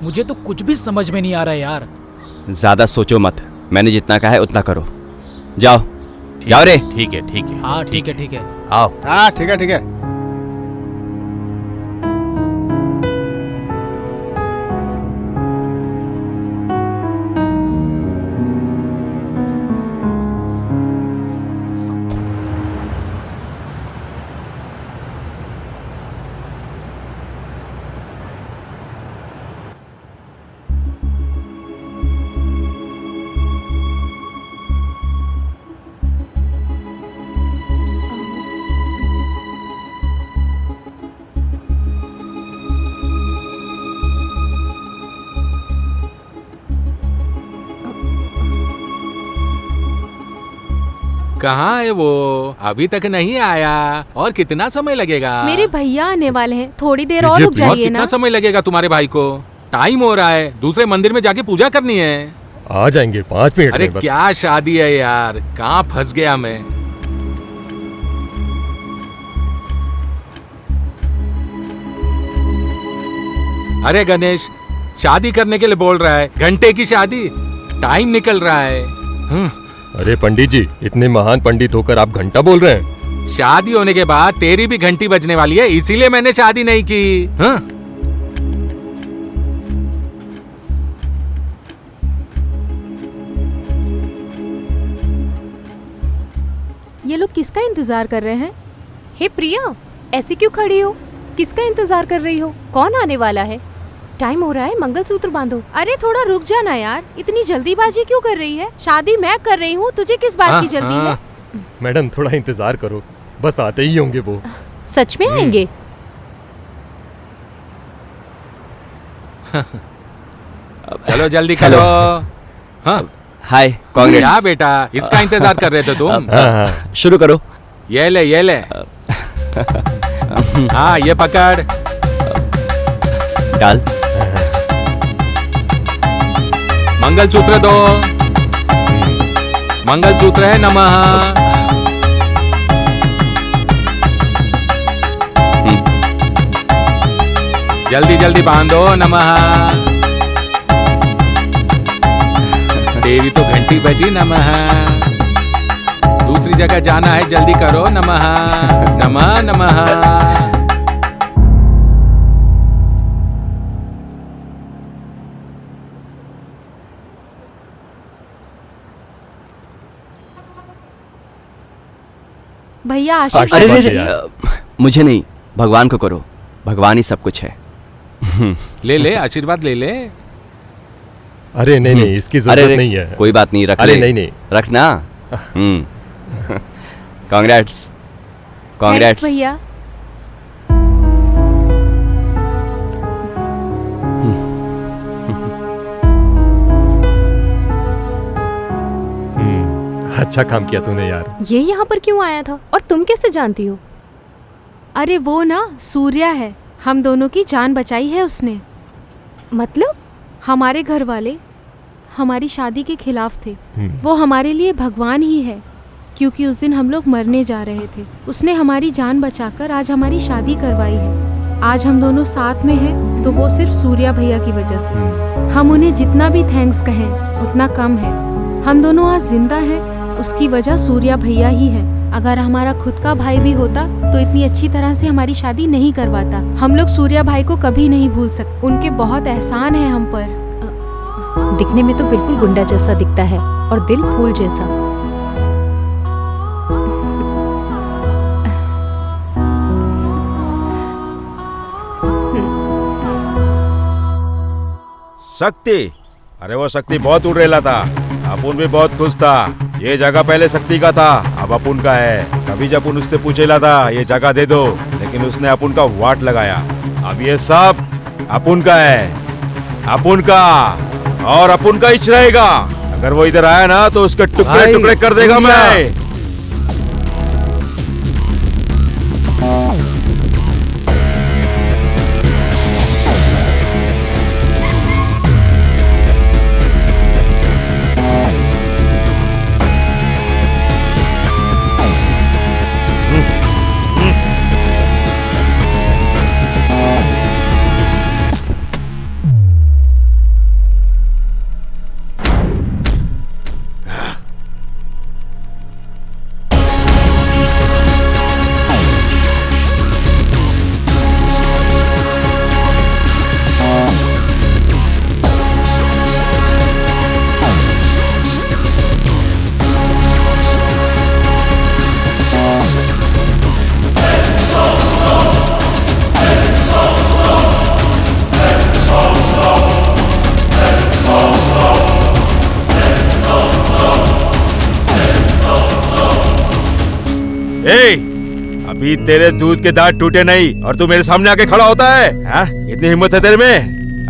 मुझे तो कुछ भी समझ में नहीं आ रहा है यार। ज्यादा सोचो मत, मैंने जितना कहा है उतना करो। जाओ जाओ रे। ठीक है ठीक है। हाँ ठीक है ठीक है। आओ। हाँ ठीक है ठीक है। कहाँ है वो? अभी तक नहीं आया। और कितना समय लगेगा? मेरे भैया आने वाले हैं, थोड़ी देर और रुक जाइए कितना ना। समय लगेगा तुम्हारे भाई को? टाइम हो रहा है, दूसरे मंदिर में जाके पूजा करनी है। आ जाएंगे 5 मिनट अरे में बस। क्या शादी है यार, कहाँ फंस गया मैं। अरे गणेश, शादी करने के लिए बोल रहा है, घंटे की शादी, टाइम निकल रहा है। अरे पंडित जी, इतने महान पंडित होकर आप घंटा बोल रहे हैं? शादी होने के बाद तेरी भी घंटी बजने वाली है, इसीलिए मैंने शादी नहीं की। ये लोग किसका इंतजार कर रहे हैं? हे प्रिया, ऐसी क्यों खड़ी हो? किसका इंतजार कर रही हो? कौन आने वाला है? टाइम हो रहा है, मंगलसूत्र बांधो। अरे थोड़ा रुक जाना यार, इतनी जल्दीबाजी क्यों कर रही है? शादी मैं कर रही हूँ, तुझे किस बात की जल्दी है? मैडम थोड़ा इंतजार करो, बस आते ही होंगे वो। सच में आएंगे? चलो जल्दी करो। हाँ हाय, कांग्रेस। क्या बेटा, इसका इंतजार कर रहे थे तुम? शुरू करो। ये ले। हाँ ये पकड़, डाल। मंगलसूत्र दो। मंगलसूत्र है नमः। जल्दी जल्दी बांधो नमः। तेरी तो घंटी बजी नमः। दूसरी जगह जाना है, जल्दी करो नमः। नमः नमः। भैया अरे मुझे नहीं, भगवान को करो, भगवान ही सब कुछ है। ले आशीर्वाद ले ले। अरे नहीं, इसकी जरूरत नहीं है। कोई बात नहीं, रख अरे ले। नहीं रखना। कांग्रेट्स भैया। अच्छा काम किया तूने यार। ये यहाँ पर क्यों आया था और तुम कैसे जानती हो? अरे वो ना सूर्या है, हम दोनों की जान बचाई है उसने। मतलब? हमारे घर वाले हमारी शादी के खिलाफ थे, वो हमारे लिए भगवान ही है, क्योंकि उस दिन हम लोग मरने जा रहे थे। उसने हमारी जान बचाकर आज हमारी शादी करवाई है। आज हम दोनों साथ में हैं तो वो सिर्फ सूर्या भैया की वजह से। हम उन्हें जितना भी थैंक्स कहें उतना कम है। हम दोनों आज जिंदा हैं, उसकी वजह सूर्या भैया ही है। अगर हमारा खुद का भाई भी होता तो इतनी अच्छी तरह से हमारी शादी नहीं करवाता। हम लोग सूर्या भाई को कभी नहीं भूल सकते, उनके बहुत एहसान है हम पर। दिखने में तो बिल्कुल गुंडा जैसा दिखता है और दिल फूल जैसा। शक्ति, अरे वो शक्ति बहुत उड़ रेला था, अपुन भी बहुत खुश था। ये जगह पहले शक्ति का था, अब अपुन का है। कभी जब अपुन उससे पूछेला था ये जगह दे दो, लेकिन उसने अपुन का वाट लगाया। अब ये सब अपुन का है, अपुन का, और अपुन का इच रहेगा। अगर वो इधर आया ना तो उसके टुकड़े टुकड़े कर देगा मैं। अभी तेरे दूध के दांत टूटे नहीं और तू मेरे सामने आके खड़ा होता है? हा? इतनी हिम्मत है तेरे में?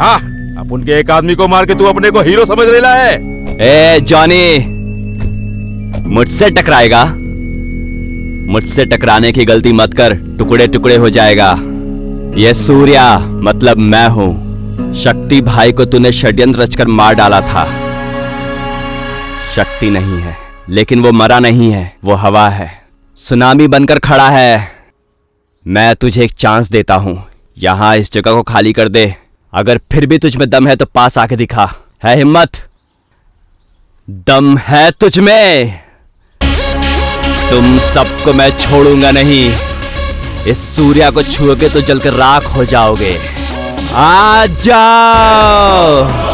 अब उनके एक आदमी को मार के तू अपने को हीरो समझ लेला है? ए जॉनी, मुझसे टकराएगा? मुझसे टकराने की गलती मत कर, टुकड़े टुकड़े हो जाएगा। ये सूर्या मतलब मैं हूं। शक्ति भाई को तूने षड्यंत्र रचकर मार डाला था। शक्ति नहीं है, लेकिन वो मरा नहीं है, वो हवा है, सुनामी बनकर खड़ा है। मैं तुझे एक चांस देता हूं, यहां इस जगह को खाली कर दे, अगर फिर भी तुझ में दम है तो पास आके दिखा। है हिम्मत? दम है तुझ में? तुम सबको मैं छोड़ूंगा नहीं। इस सूर्या को छुओगे तो जलकर राख हो जाओगे। आ जाओ।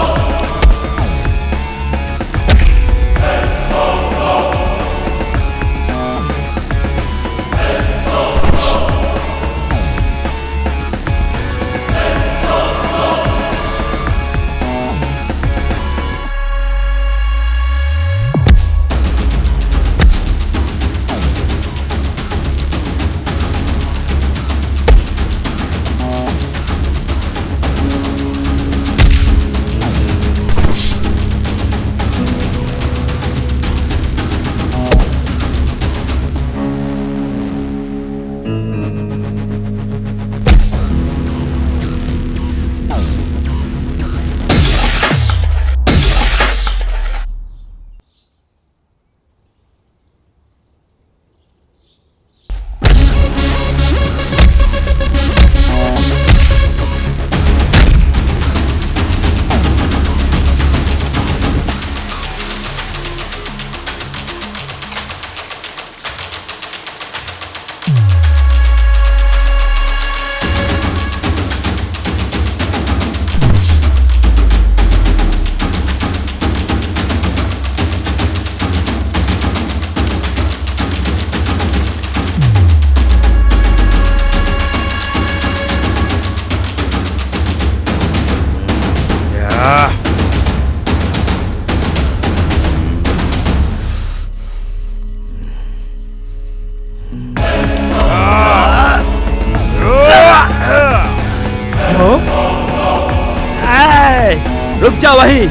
रुक जा वहीं।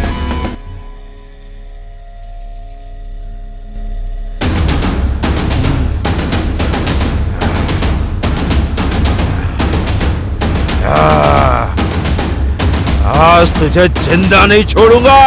आज तुझे जिंदा नहीं छोड़ूंगा।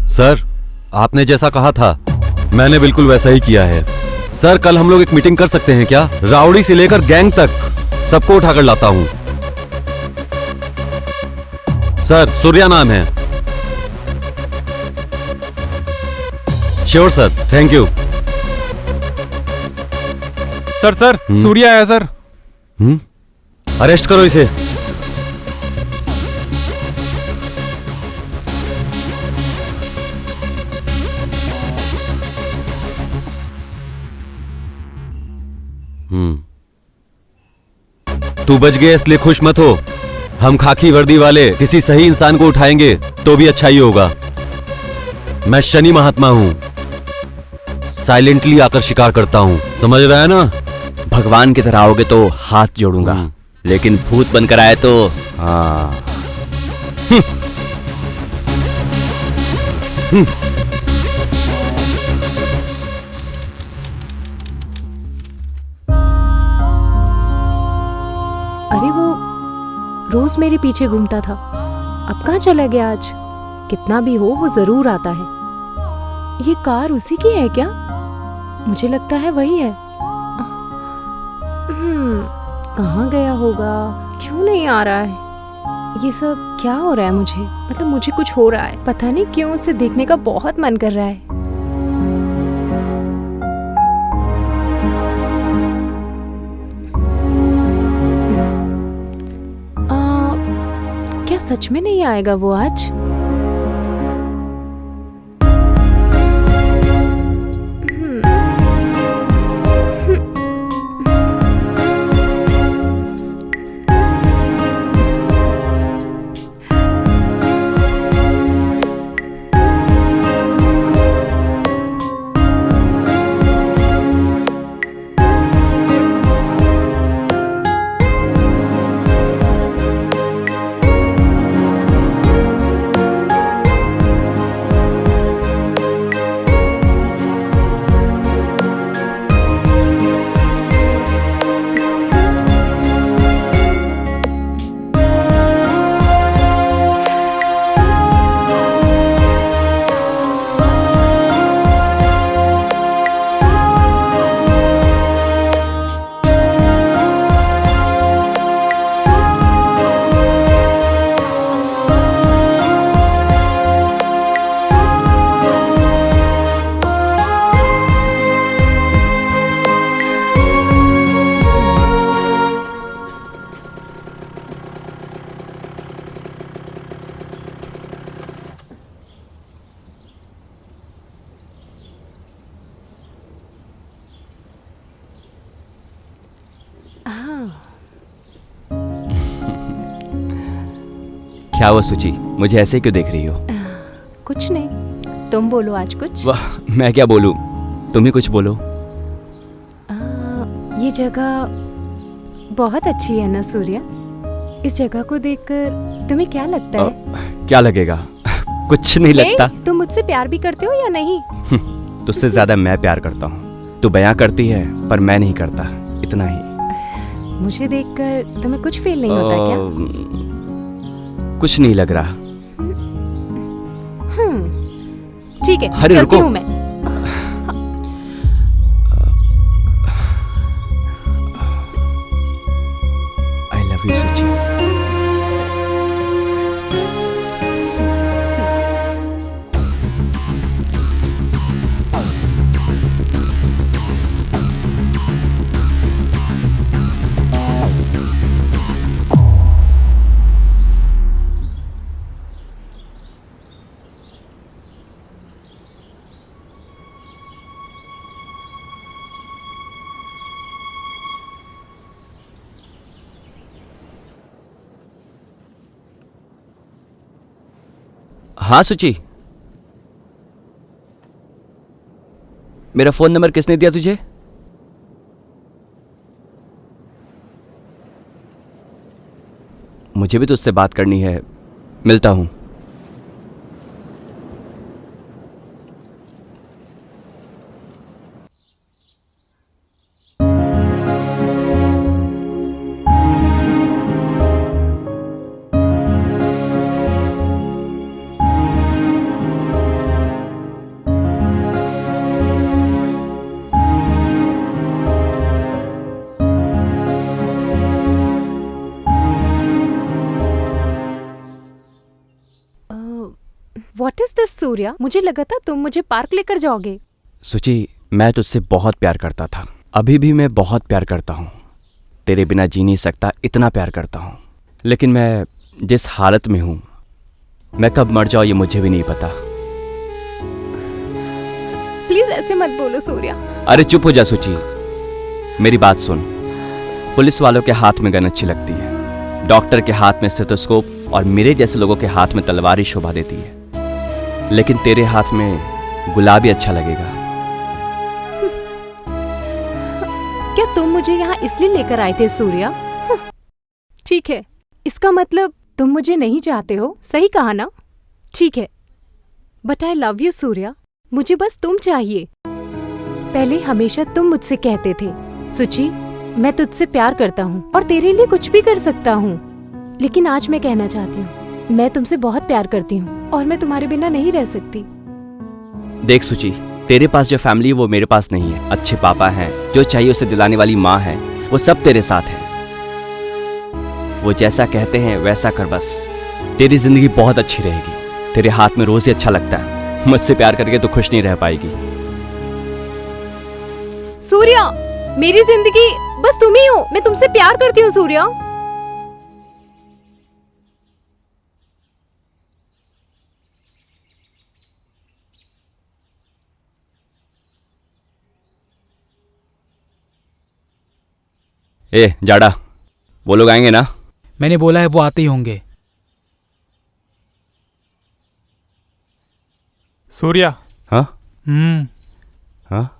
सर, आपने जैसा कहा था मैंने बिल्कुल वैसा ही किया है। सर, कल हम लोग एक मीटिंग कर सकते हैं क्या? राउडी से लेकर गैंग तक सबको उठाकर लाता हूं। सर, सूर्या नाम है। Sure sir, thank you. Sir Surya है सर। अरेस्ट करो इसे। तू बच गया इसलिए खुश मत हो। हम खाकी वर्दी वाले किसी सही इंसान को उठाएंगे तो भी अच्छा ही होगा। मैं शनि महात्मा हूं, साइलेंटली आकर शिकार करता हूं, समझ रहा है ना? भगवान की तरह आओगे तो हाथ जोड़ूंगा, लेकिन भूत बनकर आए तो हाँ। अरे वो रोज मेरे पीछे घूमता था, अब कहाँ चला गया आज? कितना भी हो वो जरूर आता है। ये कार उसी की है क्या? मुझे लगता है वही है। कहाँ गया होगा? क्यों नहीं आ रहा है? ये सब क्या हो रहा है? मुझे कुछ हो रहा है। पता नहीं क्यों उसे देखने का बहुत मन कर रहा है। क्या सच में नहीं आएगा वो आज? क्या हुआ सुची, मुझे ऐसे क्यों देख रही हो? कुछ नहीं, तुम बोलो आज कुछ। वाह, मैं क्या बोलूं, तुम ही कुछ बोलो। ये जगह बहुत अच्छी है ना सूर्या? इस जगह को देखकर तुम्हें क्या लगता है? क्या लगेगा? कुछ नहीं लगता। तुम मुझसे प्यार भी करते हो या नहीं? तुझसे ज्यादा मैं प्यार करता हूँ। तू बयां करती है पर मैं नहीं करता, इतना ही। मुझे देखकर तुम्हें कुछ फील नहीं होता क्या? कुछ नहीं लग रहा। ठीक है, अरे चलती हूँ मैं। I love you, सुची। हाँ सुची, मेरा फोन नंबर किसने दिया तुझे? मुझे भी तुझसे बात करनी है, मिलता हूं। What is this, Surya? मुझे लगा था तुम मुझे पार्क लेकर जाओगे। सुची, मैं तुझसे बहुत प्यार करता था, अभी भी मैं बहुत प्यार करता हूँ। तेरे बिना जी नहीं सकता, इतना प्यार करता हूँ। लेकिन मैं जिस हालत में हूँ, मैं कब मर जाऊँ ये मुझे भी नहीं पता। प्लीज ऐसे मत बोलो सूर्या। अरे चुप हो जा सुची, मेरी बात सुन। पुलिस वालों के हाथ में गन अच्छी लगती है, डॉक्टर के हाथ में स्टेथोस्कोप और मेरे जैसे लोगों के हाथ में तलवार ही शोभा देती है। लेकिन तेरे हाथ में गुलाबी अच्छा लगेगा। क्या तुम मुझे यहाँ इसलिए लेकर आए थे सूर्या? ठीक है, इसका मतलब तुम मुझे नहीं चाहते हो, सही कहा ना? ठीक है, but I love you Surya. मुझे बस तुम चाहिए। पहले हमेशा तुम मुझसे कहते थे, सुची मैं तुझसे प्यार करता हूँ और तेरे लिए कुछ भी कर सकता हूँ। लेकिन आज मैं कहना चाहती हूँ, मैं तुमसे बहुत प्यार करती हूँ और मैं तुम्हारे बिना नहीं रह सकती। देख सुची, तेरे पास जो फैमिली है वो मेरे पास नहीं है। अच्छे पापा हैं, जो चाहिए उसे दिलाने वाली माँ है, वो सब तेरे साथ है। वो जैसा कहते हैं वैसा कर बस। तेरी जिंदगी बहुत अच्छी रहेगी। तेरे हाथ में रोज ही अच्छा लगता है। मुझसे प्यार करके तो खुश नहीं रह पाएगी। सूर्या, मेरी जिंदगी बस तुम ही हो। मैं तुमसे प्यार करती हूँ सूर्या। ए जाड़ा, वो लोग आएंगे ना? मैंने बोला है वो आते ही होंगे। सूर्या। हाँ? हाँ?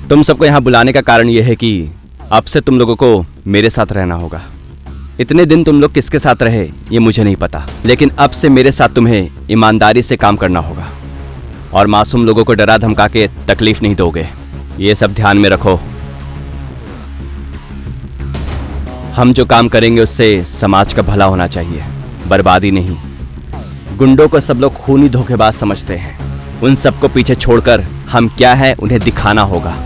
तुम सबको यहाँ बुलाने का कारण यह है कि अब से तुम लोगों को मेरे साथ रहना होगा। इतने दिन तुम लोग किसके साथ रहे ये मुझे नहीं पता, लेकिन अब से मेरे साथ तुम्हें ईमानदारी से काम करना होगा और मासूम लोगों को डरा धमका के तकलीफ नहीं दोगे। ये सब ध्यान में रखो। हम जो काम करेंगे उससे समाज का भला होना चाहिए, बर्बादी नहीं। गुंडों को सब लोग खूनी धोखेबाज समझते हैं। उन सबको पीछे छोड़कर हम क्या है उन्हें दिखाना होगा।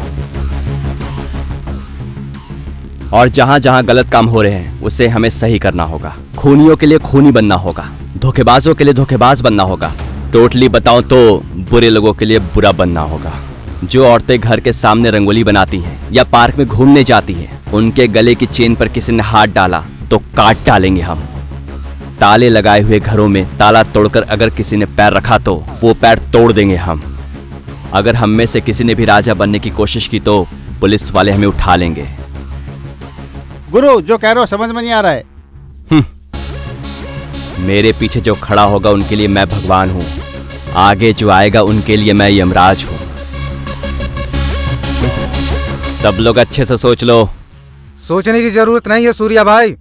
और जहां जहां गलत काम हो रहे हैं उसे हमें सही करना होगा। खूनियों के लिए खूनी बनना होगा, धोखेबाजों के लिए धोखेबाज बनना होगा। टोटली बताऊं तो बुरे लोगों के लिए बुरा बनना होगा। जो औरतें घर के सामने रंगोली बनाती हैं या पार्क में घूमने जाती हैं, उनके गले की चेन पर किसी ने हाथ डाला तो काट डालेंगे हम। ताले लगाए हुए घरों में ताला तोड़कर अगर किसी ने पैर रखा तो वो पैर तोड़ देंगे हम। अगर हम में से किसी ने भी राजा बनने की कोशिश की तो पुलिस वाले हमें उठा लेंगे। गुरु, जो कह रहे हो समझ में नहीं आ रहा है। मेरे पीछे जो खड़ा होगा उनके लिए मैं भगवान हूं, आगे जो आएगा उनके लिए मैं यमराज हूं। सब लोग अच्छे से सोच लो। सोचने की जरूरत नहीं है सूर्या भाई,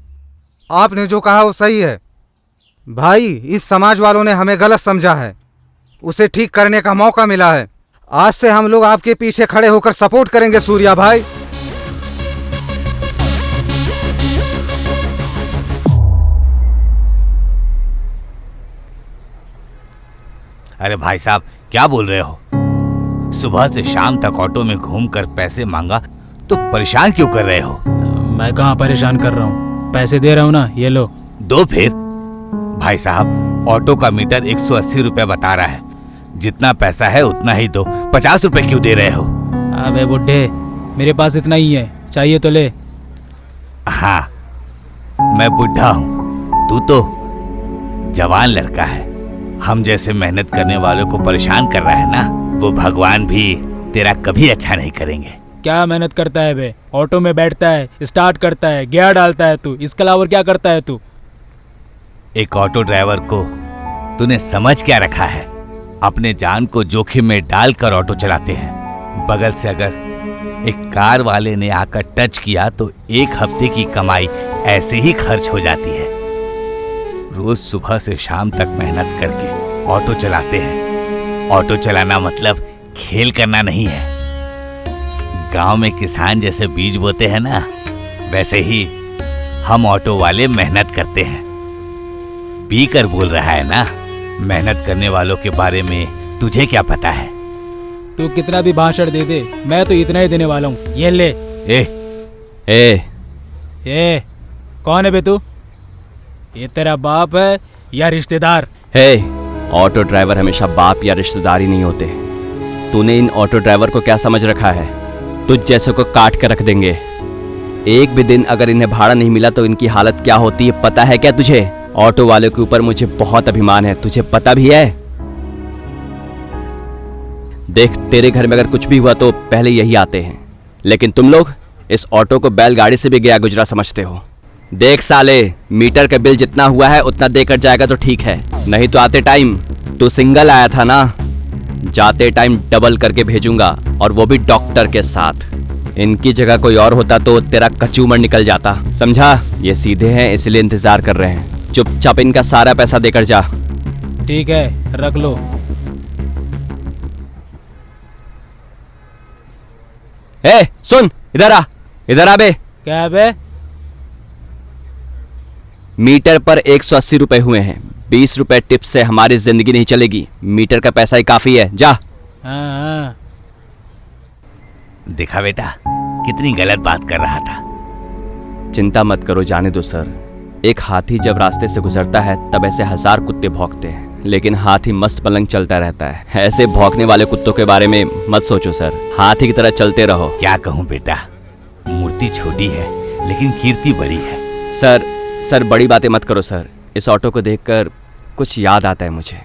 आपने जो कहा वो सही है। भाई, इस समाज वालों ने हमें गलत समझा है, उसे ठीक करने का मौका मिला है। आज से हम लोग आपके पीछे खड़े होकर सपोर्ट करेंगे सूर्या भाई। अरे भाई साहब, क्या बोल रहे हो? सुबह से शाम तक ऑटो में घूमकर पैसे मांगा तो परेशान क्यों कर रहे हो? मैं कहाँ परेशान कर रहा हूँ, पैसे दे रहा हूँ ना, ये लो। दो फिर। भाई साहब, ऑटो का मीटर 180 रुपए बता रहा है, जितना पैसा है उतना ही दो। 50 रुपए क्यों दे रहे हो? अबे बुड्ढे, मेरे पास इतना ही है, चाहिए तो ले। हाँ, मैं बुढ़ा हूँ, तू तो जवान लड़का है। हम जैसे मेहनत करने वालों को परेशान कर रहा है ना, वो भगवान भी तेरा कभी अच्छा नहीं करेंगे। क्या मेहनत करता है बे? ऑटो में बैठता है, स्टार्ट करता है, गियर डालता है तू, इसके अलावा क्या करता है तू? एक ऑटो ड्राइवर को तूने समझ क्या रखा है? अपने जान को जोखिम में डालकर ऑटो चलाते हैं। बगल से अगर एक कार वाले ने आकर टच किया तो एक हफ्ते की कमाई ऐसे ही खर्च हो जाती है। रोज सुबह से शाम तक मेहनत करके ऑटो चलाते हैं। ऑटो चलाना मतलब खेल करना नहीं है। गांव में किसान जैसे बीज बोते हैं ना, वैसे ही हम ऑटो वाले मेहनत करते हैं। पी कर बोल रहा है ना, मेहनत करने वालों के बारे में तुझे क्या पता है? तू कितना भी भाषण दे दे, मैं तो इतना ही देने वाला हूँ। ये ले। ए, कौन है बे तू? ये तेरा बाप है या रिश्तेदार? ऑटो ड्राइवर हमेशा बाप या रिश्तेदार ही नहीं होते। तूने इन ऑटो ड्राइवर को क्या समझ रखा है? तुझ जैसे को काट कर रख देंगे। एक भी दिन अगर इन्हें भाड़ा नहीं मिला तो इनकी हालत क्या होती है पता है क्या तुझे? ऑटो वाले के ऊपर मुझे बहुत अभिमान है, तुझे पता भी है? देख, तेरे घर में अगर कुछ भी हुआ तो पहले यही आते हैं, लेकिन तुम लोग इस ऑटो को बैलगाड़ी से भी गया गुजरा समझते हो। देख साले, मीटर का बिल जितना हुआ है उतना देकर जाएगा तो ठीक है, नहीं तो आते टाइम तू सिंगल आया था ना, जाते टाइम डबल करके भेजूंगा, और वो भी डॉक्टर के साथ। इनकी जगह कोई और होता तो तेरा कचूमर निकल जाता, समझा? ये सीधे हैं इसलिए इंतजार कर रहे हैं। चुपचाप इनका सारा पैसा देकर जा। ठीक है, रख लो। सुन, इधर आ बे। क्या बे? मीटर पर 180 रुपए हुए हैं। 20 रुपए टिप से हमारी जिंदगी नहीं चलेगी। मीटर का पैसा ही काफी है, जा। हाँ। देखा बेटा, कितनी गलत बात कर रहा था। चिंता मत करो, जाने दो सर। एक हाथी जब रास्ते से गुजरता है तब ऐसे 1000 कुत्ते भौंकते हैं, लेकिन हाथी मस्त पलंग चलता रहता है। ऐसे भौंकने वाले कुत्तों के बारे में मत सोचो सर, हाथी की तरह चलते रहो। क्या कहूँ बेटा, मूर्ति छोटी है लेकिन कीर्ति बड़ी है। सर बड़ी बातें मत करो सर। इस ऑटो को देखकर कुछ याद आता है मुझे।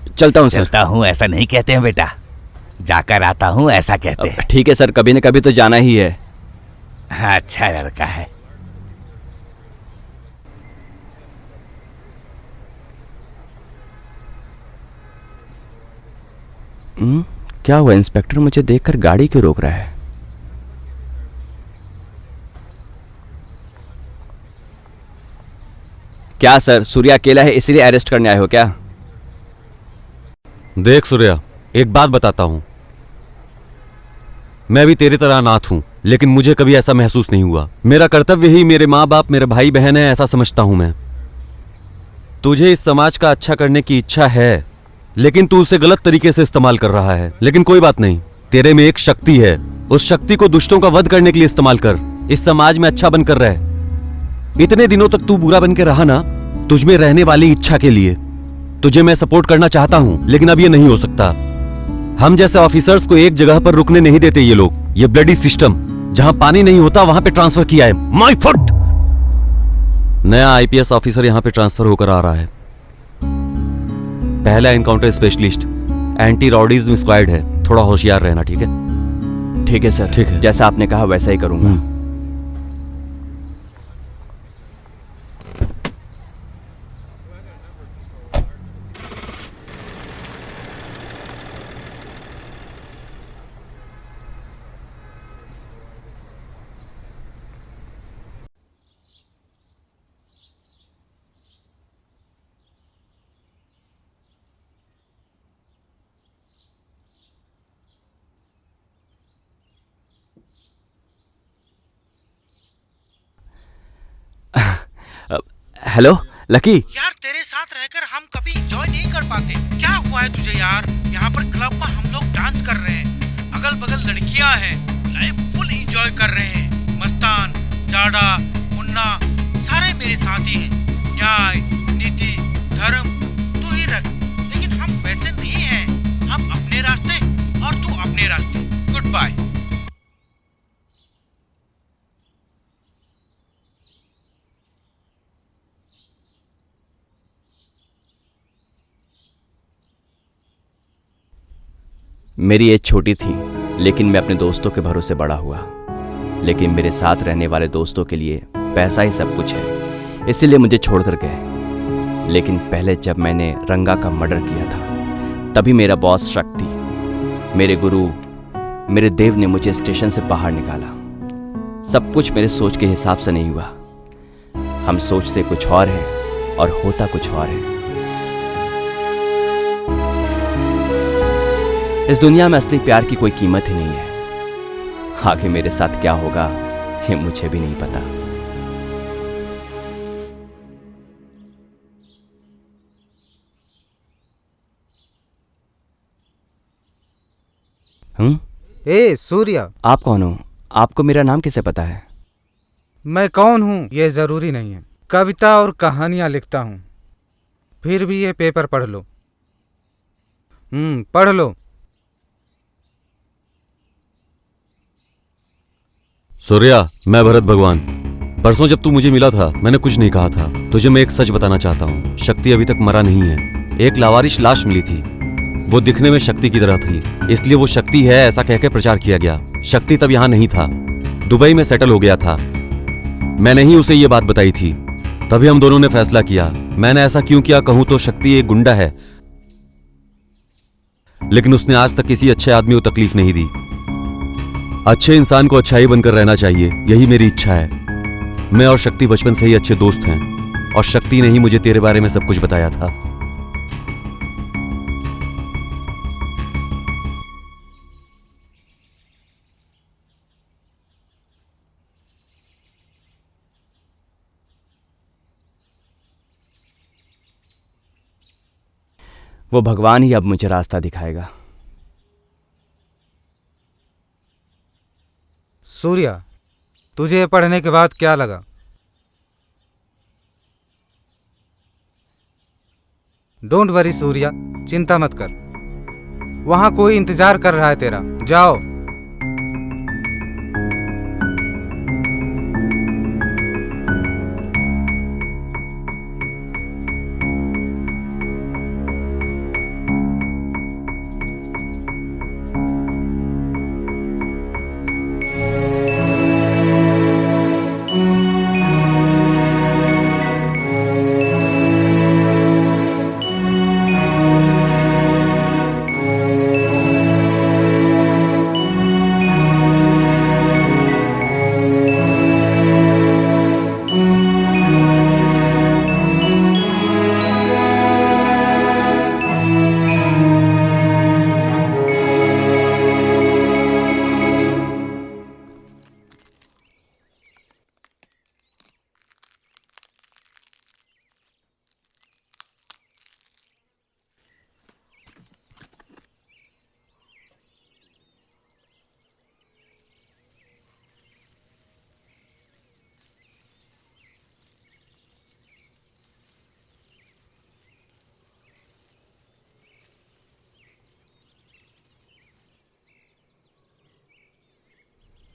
चलता हूँ सर। चलता हूँ ऐसा नहीं कहते हैं बेटा, जाकर आता हूँ ऐसा कहते हैं। ठीक है सर, कभी न कभी तो जाना ही है। अच्छा लड़का है। क्या हुआ इंस्पेक्टर मुझे देखकर गाड़ी क्यों रोक रहा है? क्या सर, सूर्या अकेला है इसलिए अरेस्ट करने आए हो क्या? देख सूर्या, एक बात बताता हूं, मैं भी तेरी तरह अनाथ हूं, लेकिन मुझे कभी ऐसा महसूस नहीं हुआ। मेरा कर्तव्य ही मेरे माँ बाप, मेरे भाई बहन है, ऐसा समझता हूं मैं। तुझे इस समाज का अच्छा करने की इच्छा है, लेकिन तू उसे गलत तरीके से इस्तेमाल कर रहा है। लेकिन कोई बात नहीं, तेरे में एक शक्ति है, उस शक्ति को दुष्टों का वध करने के लिए इस्तेमाल कर। इस समाज में अच्छा बनकर रह। इतने दिनों तक तू बुरा बन के रहा ना, तुझमें रहने वाली इच्छा के लिए। तुझे मैं सपोर्ट करना चाहता हूं, लेकिन अब ये नहीं हो सकता। हम जैसे ऑफिसर्स को एक जगह पर रुकने नहीं देते ये लोग। ये ब्लडी सिस्टम, जहां पानी नहीं होता वहां पे ट्रांसफर किया है। My foot! नया आईपीएस ऑफिसर यहां पे ट्रांसफर होकर आ रहा है। पहला एनकाउंटर स्पेशलिस्ट, एंटी रॉडिज्म स्क्वाड है। थोड़ा होशियार रहना, ठीक है? ठीक है सर, ठीक है। जैसा आपने कहा वैसा ही करूंगा। Hello lucky. यार तेरे साथ रहकर हम कभी एंजॉय नहीं कर पाते। क्या हुआ है तुझे यार? यहाँ पर क्लब में हम लोग डांस कर रहे हैं, अगल बगल लड़कियां हैं, लाइफ फुल एंजॉय कर रहे हैं। मस्तान, जाडा, मुन्ना सारे मेरे साथी हैं। न्याय, नीति, धर्म तू ही रख, लेकिन हम वैसे नहीं हैं। हम अपने रास्ते और तू अपने रास्ते। Good bye. मेरी एज छोटी थी, लेकिन मैं अपने दोस्तों के भरोसे बड़ा हुआ। लेकिन मेरे साथ रहने वाले दोस्तों के लिए पैसा ही सब कुछ है, इसीलिए मुझे छोड़कर गए। लेकिन पहले जब मैंने रंगा का मर्डर किया था, तभी मेरा बॉस शक्ति, मेरे गुरु, मेरे देव ने मुझे स्टेशन से बाहर निकाला। सब कुछ मेरे सोच के हिसाब से नहीं हुआ। हम सोचते कुछ और है और होता कुछ और है। इस दुनिया में असली प्यार की कोई कीमत ही नहीं है। आगे मेरे साथ क्या होगा ये मुझे भी नहीं पता। ए सूर्या, आप कौन हो? आपको मेरा नाम कैसे पता है? मैं कौन हूँ ये जरूरी नहीं है। कविता और कहानियां लिखता हूँ। फिर भी ये पेपर पढ़ लो। पढ़ लो। सूर्या, मैं भरत भगवान। परसों जब तू मुझे मिला था, मैंने कुछ नहीं कहा था। तुझे मैं एक सच बताना चाहता हूँ। शक्ति अभी तक मरा नहीं है। एक लावारिश लाश मिली थी, वो दिखने में शक्ति की तरह थी, इसलिए वो शक्ति है ऐसा कहकर प्रचार किया गया। शक्ति तब यहाँ नहीं था, दुबई में सेटल हो गया था। मैंने ही उसे ये बात बताई थी, तभी हम दोनों ने फैसला किया। मैंने ऐसा क्यों किया कहूं तो शक्ति एक गुंडा है, लेकिन उसने आज तक किसी अच्छे आदमी को तकलीफ नहीं दी। अच्छे इंसान को अच्छाई बनकर रहना चाहिए, यही मेरी इच्छा है। मैं और शक्ति बचपन से ही अच्छे दोस्त हैं, और शक्ति ने ही मुझे तेरे बारे में सब कुछ बताया था। वो भगवान ही अब मुझे रास्ता दिखाएगा। सूर्या, तुझे ये पढ़ने के बाद क्या लगा? डोंट वरी सूर्या, चिंता मत कर। वहां कोई इंतजार कर रहा है तेरा। जाओ।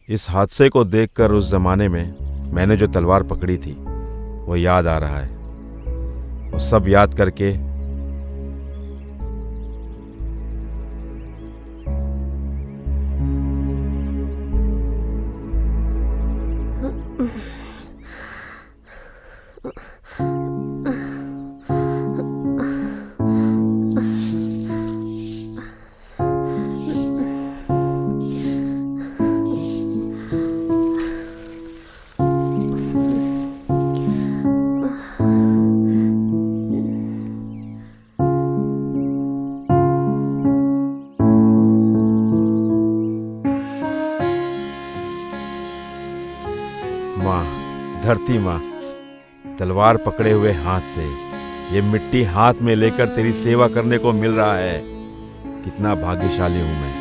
इस हादसे को देखकर उस जमाने में मैंने जो तलवार पकड़ी थी वो याद आ रहा है। वो सब याद करके धरती माँ, तलवार पकड़े हुए हाथ से ये मिट्टी हाथ में लेकर तेरी सेवा करने को मिल रहा है। कितना भाग्यशाली हूं मैं।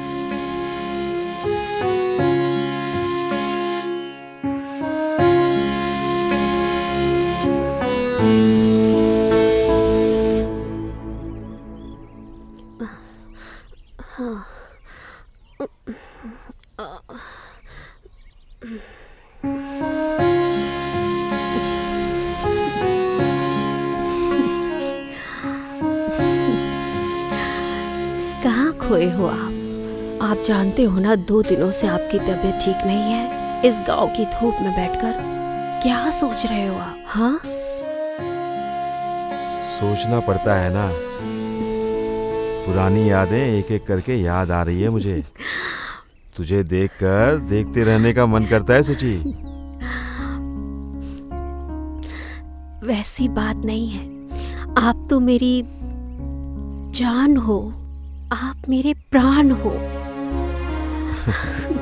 खोए हो आप जानते हो ना, 2 दिनों से आपकी तबीयत ठीक नहीं है। इस गांव की धूप में बैठकर क्या सोच रहे हो आप? हाँ, सोचना पड़ता है ना। पुरानी यादें एक एक करके याद आ रही है मुझे। तुझे देखकर देखते रहने का मन करता है सुची। वैसी बात नहीं है, आप तो मेरी जान हो, आप मेरे प्राण हो।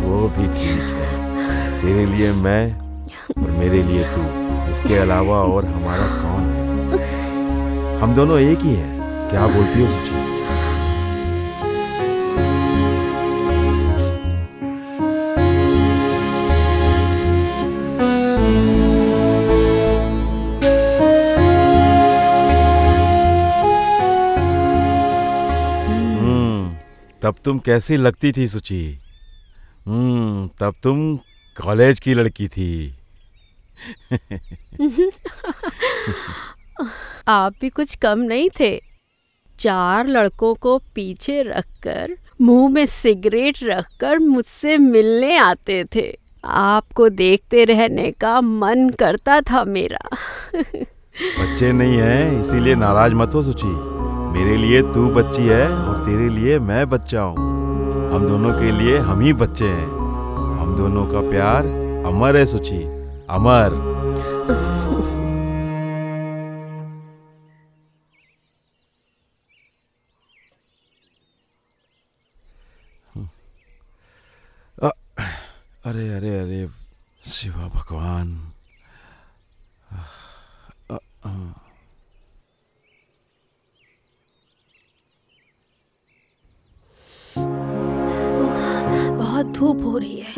वो भी ठीक है। तेरे लिए मैं और मेरे लिए तू, इसके अलावा और हमारा कौन है? हम दोनों एक ही हैं। क्या बोलती हो सुची? तब तुम कैसी लगती थी सुची? तब तुम कॉलेज की लड़की थी। आप भी कुछ कम नहीं थे। 4 लड़कों को पीछे रखकर, मुंह में सिगरेट रखकर मुझसे मिलने आते थे। आपको देखते रहने का मन करता था मेरा। बच्चे नहीं हैं, इसीलिए नाराज मत हो सुची। मेरे लिए तू बच्ची है और तेरे लिए मैं बच्चा हूँ। हम दोनों के लिए हम ही बच्चे हैं। हम दोनों का प्यार अमर है सुची, अमर। अरे अरे अरे शिवा भगवान। धूप हो रही है,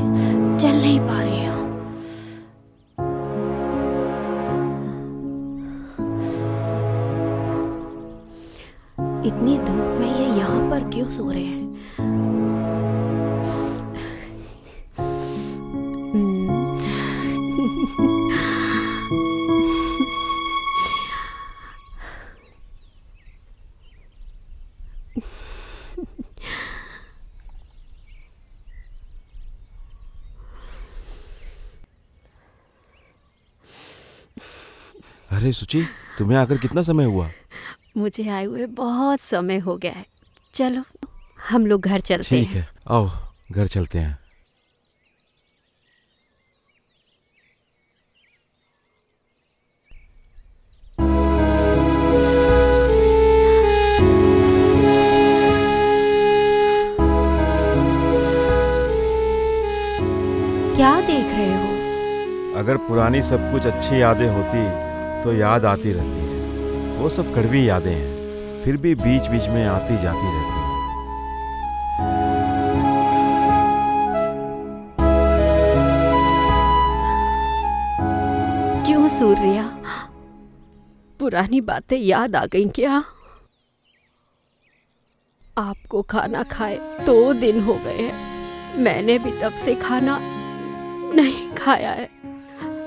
चल नहीं पा रही हूँ। इतनी धूप में ये यहाँ पर क्यों सो रहे हैं? अरे सुची, तुम्हें आकर कितना समय हुआ? मुझे आए हुए बहुत समय हो गया है। चलो हम लोग घर चलते हैं। ठीक है, आओ घर चलते हैं। क्या देख रहे हो? अगर पुरानी सब कुछ अच्छी यादें होती तो याद आती रहती है। वो सब कड़वी यादें हैं, फिर भी बीच बीच में आती जाती रहती हैं। क्यों सूर्या, पुरानी बातें याद आ गई क्या? आपको खाना खाए 2 दिन हो गए हैं, मैंने भी तब से खाना नहीं खाया है।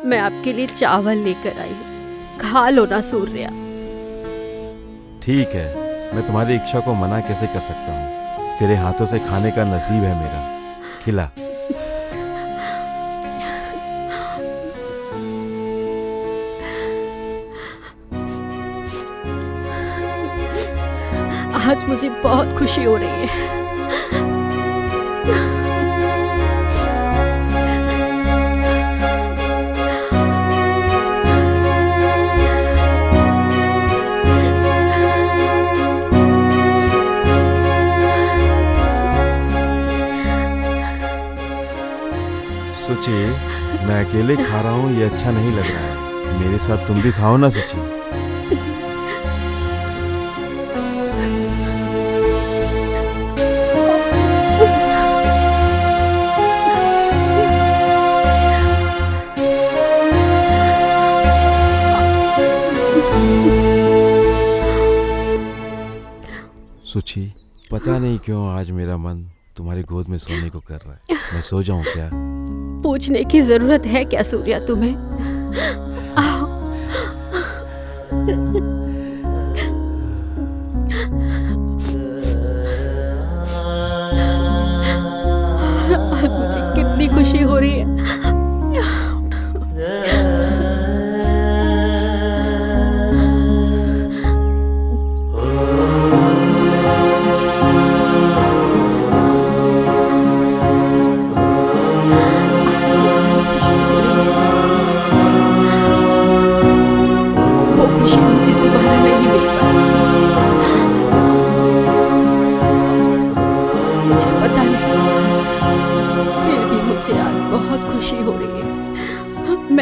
मैं आपके लिए चावल लेकर आई हूँ, खा लो ना सूर्या। ठीक है, मैं तुम्हारी इच्छा को मना कैसे कर सकता हूँ? तेरे हाथों से खाने का नसीब है मेरा, खिला। आज मुझे बहुत खुशी हो रही है। सुची, मैं अकेले खा रहा हूँ, ये अच्छा नहीं लग रहा है। मेरे साथ तुम भी खाओ ना सुची। सुची, पता नहीं क्यों आज मेरा मन तुम्हारी गोद में सोने को कर रहा है। मैं सो जाऊं क्या? पूछने की जरूरत है क्या सूर्या तुम्हें? आओ। आज मुझे कितनी खुशी हो रही है।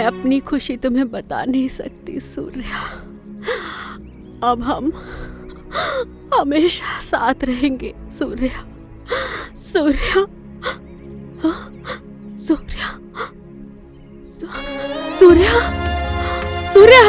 अपनी खुशी तुम्हें बता नहीं सकती सूर्या। अब हम हमेशा साथ रहेंगे सूर्या। सूर्या, सूर्या, सूर्या, सूर्या।